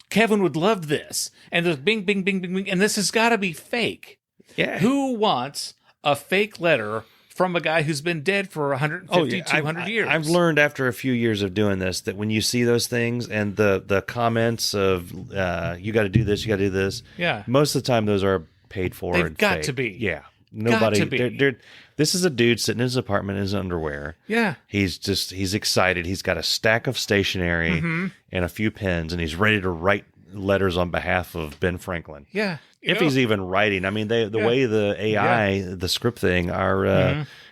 Speaker 1: Kevin would love this. And there's bing, bing, bing, bing, bing. And this has got to be fake.
Speaker 2: Yeah.
Speaker 1: Who wants a fake letter from a guy who's been dead for 150, 200 years?
Speaker 2: I've learned after a few years of doing this that when you see those things and the comments of you got to do this, you got to do this.
Speaker 1: Yeah.
Speaker 2: Most of the time, those are paid for.
Speaker 1: They've
Speaker 2: and
Speaker 1: got
Speaker 2: fake.
Speaker 1: to be.
Speaker 2: Yeah. Nobody.
Speaker 1: Got to be.
Speaker 2: This is a dude sitting in his apartment in his underwear.
Speaker 1: Yeah.
Speaker 2: He's excited. He's got a stack of stationery and a few pens, and he's ready to write letters on behalf of Ben Franklin.
Speaker 1: Yeah.
Speaker 2: If he's even writing. I mean, the way the AI, the script thing,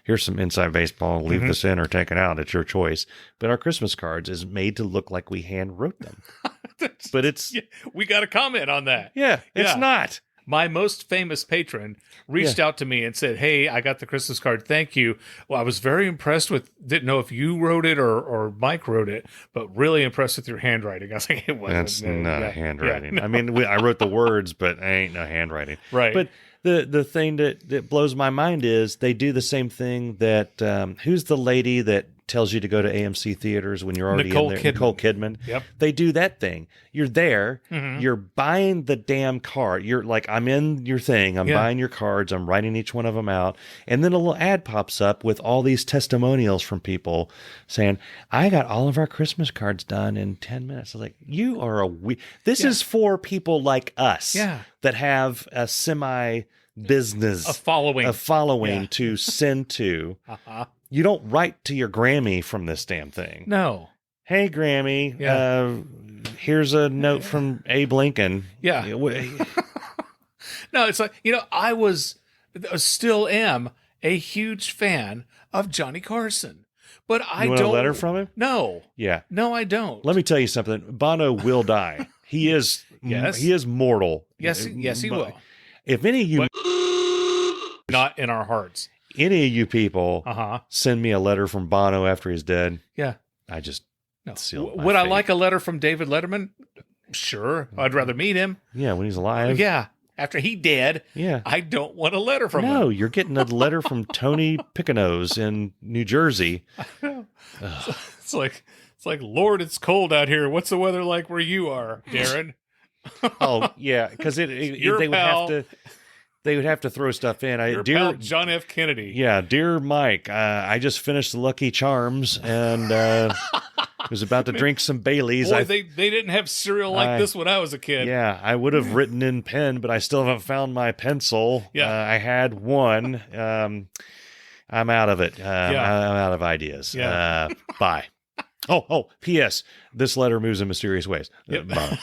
Speaker 2: here's some inside baseball, leave this in or take it out. It's your choice. But our Christmas cards is made to look like we hand wrote them. But it's...
Speaker 1: we got to comment on that.
Speaker 2: Yeah, it's not.
Speaker 1: My most famous patron reached out to me and said, "Hey, I got the Christmas card. Thank you. Well, I was very impressed didn't know if you wrote it or Mike wrote it, but really impressed with your handwriting." I was like, it wasn't.
Speaker 2: That's not handwriting.
Speaker 1: Yeah, no.
Speaker 2: I mean, I wrote the words, but I ain't no handwriting.
Speaker 1: Right.
Speaker 2: But the thing that blows my mind is they do the same thing that, who's the lady that tells you to go to AMC theaters when you're already in there? Nicole Kidman.
Speaker 1: Yep.
Speaker 2: They do that thing. You're there. You're buying the damn card. You're like, I'm in your thing. I'm buying your cards. I'm writing each one of them out. And then a little ad pops up with all these testimonials from people saying, I got all of our Christmas cards done in 10 minutes. I was like, you are this is for people like us that have a business,
Speaker 1: a following
Speaker 2: to send to. You don't write to your Grammy from this damn thing.
Speaker 1: No.
Speaker 2: Hey, Grammy, here's a note from Abe Lincoln.
Speaker 1: Yeah. No, it's like, I still am a huge fan of Johnny Carson, but I
Speaker 2: want
Speaker 1: don't.
Speaker 2: A letter from him?
Speaker 1: No.
Speaker 2: Yeah.
Speaker 1: No, I don't.
Speaker 2: Let me tell you something. Bono will die. He is.
Speaker 1: Yes.
Speaker 2: He is mortal.
Speaker 1: Yes, he will.
Speaker 2: If any of you,
Speaker 1: not in our hearts.
Speaker 2: Any of you people send me a letter from Bono after he's dead.
Speaker 1: Yeah.
Speaker 2: I just
Speaker 1: no.
Speaker 2: seal my
Speaker 1: Would
Speaker 2: fate.
Speaker 1: I like a letter from David Letterman? Sure. I'd rather meet him.
Speaker 2: Yeah, when he's alive.
Speaker 1: Yeah. After he dead, I don't want a letter from him.
Speaker 2: No, you're getting a letter from Tony Picanos in New Jersey.
Speaker 1: It's like, Lord, it's cold out here. What's the weather like where you are, Darren?
Speaker 2: Oh, yeah, because they would have to throw stuff in.
Speaker 1: Dear John F. Kennedy.
Speaker 2: Yeah, dear Mike, I just finished the Lucky Charms and was about to drink some Baileys.
Speaker 1: Boy, they didn't have cereal like this when I was a kid.
Speaker 2: Yeah, I would have written in pen, but I still haven't found my pencil.
Speaker 1: Yeah.
Speaker 2: I had one. I'm out of it. I'm out of ideas.
Speaker 1: Yeah.
Speaker 2: Bye. Oh, P.S. This letter moves in mysterious ways.
Speaker 1: Yep.
Speaker 2: Bye.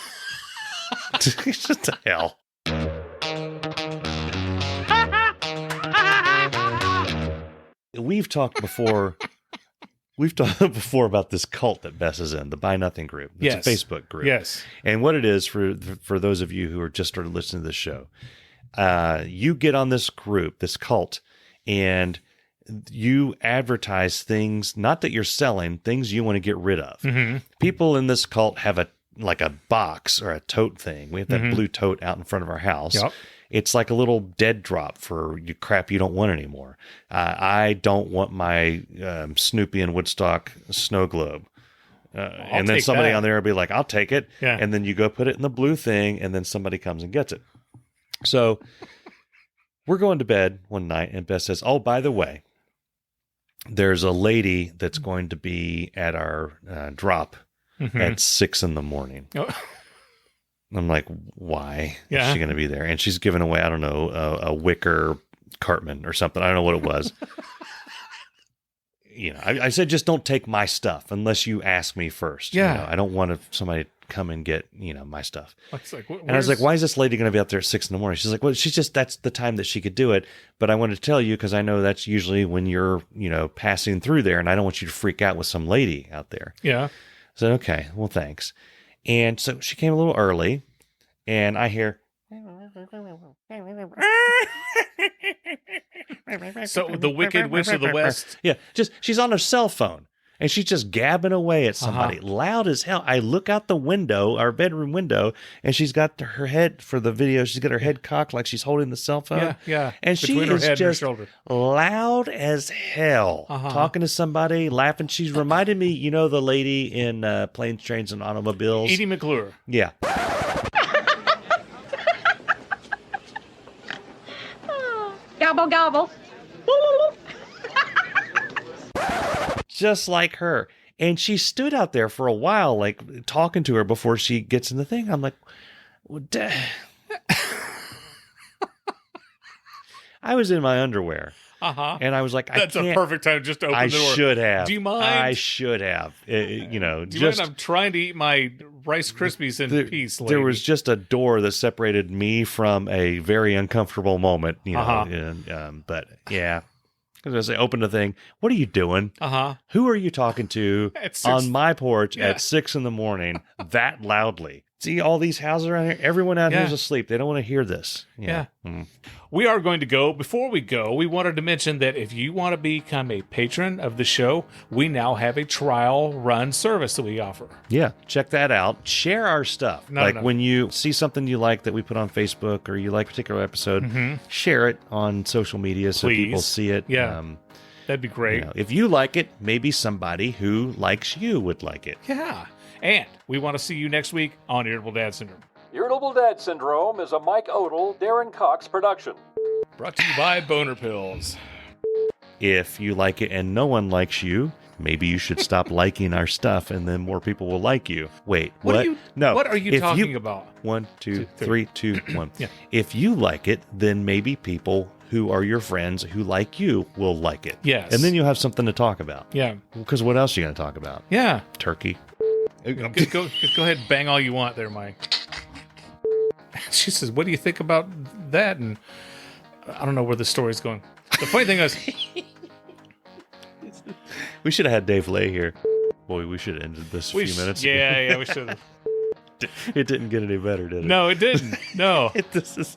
Speaker 2: What the hell? We've talked before about this cult that Bess is in, the Buy Nothing group. It's a Facebook group.
Speaker 1: Yes.
Speaker 2: And what it is, for those of you who are just started listening to this show, you get on this group, this cult, and you advertise things, not that you're selling, things you want to get rid of.
Speaker 1: Mm-hmm.
Speaker 2: People in this cult have a box or a tote thing. We have that blue tote out in front of our house.
Speaker 1: Yep.
Speaker 2: It's like a little dead drop for crap you don't want anymore. I don't want my Snoopy and Woodstock snow globe. And then somebody on there will be like, I'll take it.
Speaker 1: Yeah.
Speaker 2: And then you go put it in the blue thing, and then somebody comes and gets it. So we're going to bed one night, and Beth says, oh, by the way, there's a lady that's going to be at our drop at 6 a.m.
Speaker 1: Oh.
Speaker 2: I'm like, why
Speaker 1: Yeah.
Speaker 2: is she going to be there? And she's giving away, I don't know, a wicker Cartman or something. I don't know what it was. I said, just don't take my stuff unless you ask me first.
Speaker 1: Yeah.
Speaker 2: I don't want somebody to come and get, my stuff.
Speaker 1: It's like,
Speaker 2: And I was like, why is this lady going to be out there at 6 a.m? She's like, well, that's the time that she could do it. But I wanted to tell you because I know that's usually when you're, passing through there, and I don't want you to freak out with some lady out there.
Speaker 1: Yeah.
Speaker 2: I said, okay, well, thanks. And so she came a little early, and I hear.
Speaker 1: So the Wicked Witch of the West.
Speaker 2: Yeah, she's on her cell phone. And she's just gabbing away at somebody, loud as hell. I look out the window, our bedroom window, and she's got her head for the video. She's got her head cocked like she's holding the cell phone.
Speaker 1: Yeah.
Speaker 2: And
Speaker 1: Between
Speaker 2: she
Speaker 1: her
Speaker 2: is
Speaker 1: head and her
Speaker 2: just
Speaker 1: shoulder.
Speaker 2: loud as hell, talking to somebody, laughing. She's reminded me, you know, the lady in Planes, Trains, and Automobiles.
Speaker 1: Edie McClure.
Speaker 2: Yeah.
Speaker 8: Gobble, gobble.
Speaker 2: Just like her. And she stood out there for a while, like talking to her before she gets in the thing. I'm like, well, I was in my underwear. And I was like,
Speaker 1: That's a perfect time just to open
Speaker 2: I
Speaker 1: the door.
Speaker 2: should have.
Speaker 1: Do you mind?
Speaker 2: I should have. You know,
Speaker 1: Do you mind? I'm trying to eat my Rice Krispies in peace, lady.
Speaker 2: There was just a door that separated me from a very uncomfortable moment, you know. And, but yeah. Because I say, open the thing. What are you doing? Who are you talking to on my porch at 6 a.m. that loudly? See all these houses around here? Everyone out here is asleep. They don't want to hear this.
Speaker 1: Yeah. We are going to go. Before we go, we wanted to mention that if you want to become a patron of the show, we now have a trial run service that we offer.
Speaker 2: Yeah, check that out. Share our stuff. When you see something you like that we put on Facebook or you like a particular episode, share it on social media so people see it.
Speaker 1: Yeah. That'd be great.
Speaker 2: You know, if you like it, maybe somebody who likes you would like it.
Speaker 1: Yeah. And we want to see you next week on Irritable Dad Syndrome.
Speaker 9: Irritable Dad Syndrome is a Mike Odell, Darren Cox production.
Speaker 1: Brought to you by Boner Pills.
Speaker 2: If you like it and no one likes you, maybe you should stop liking our stuff and then more people will like you. Wait, what?
Speaker 1: No. What are you talking about?
Speaker 2: 1, 2, 3, 2, 1.
Speaker 1: Yeah.
Speaker 2: If you like it, then maybe people who are your friends who like you will like it.
Speaker 1: Yes.
Speaker 2: And then you'll have something to talk about.
Speaker 1: Yeah.
Speaker 2: Because what else are you going to talk about?
Speaker 1: Yeah.
Speaker 2: Turkey.
Speaker 1: Go ahead and bang all you want there, Mike. She says, what do you think about that? And I don't know where the story's going. The funny thing is...
Speaker 2: We should have had Dave Lay here. Boy, we should have ended this a few minutes ago.
Speaker 1: Yeah, we should have.
Speaker 2: It didn't get any better, did it?
Speaker 1: No, it didn't. No.
Speaker 2: This is...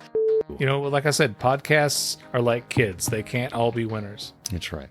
Speaker 1: You know, like I said, podcasts are like kids. They can't all be winners.
Speaker 2: That's right.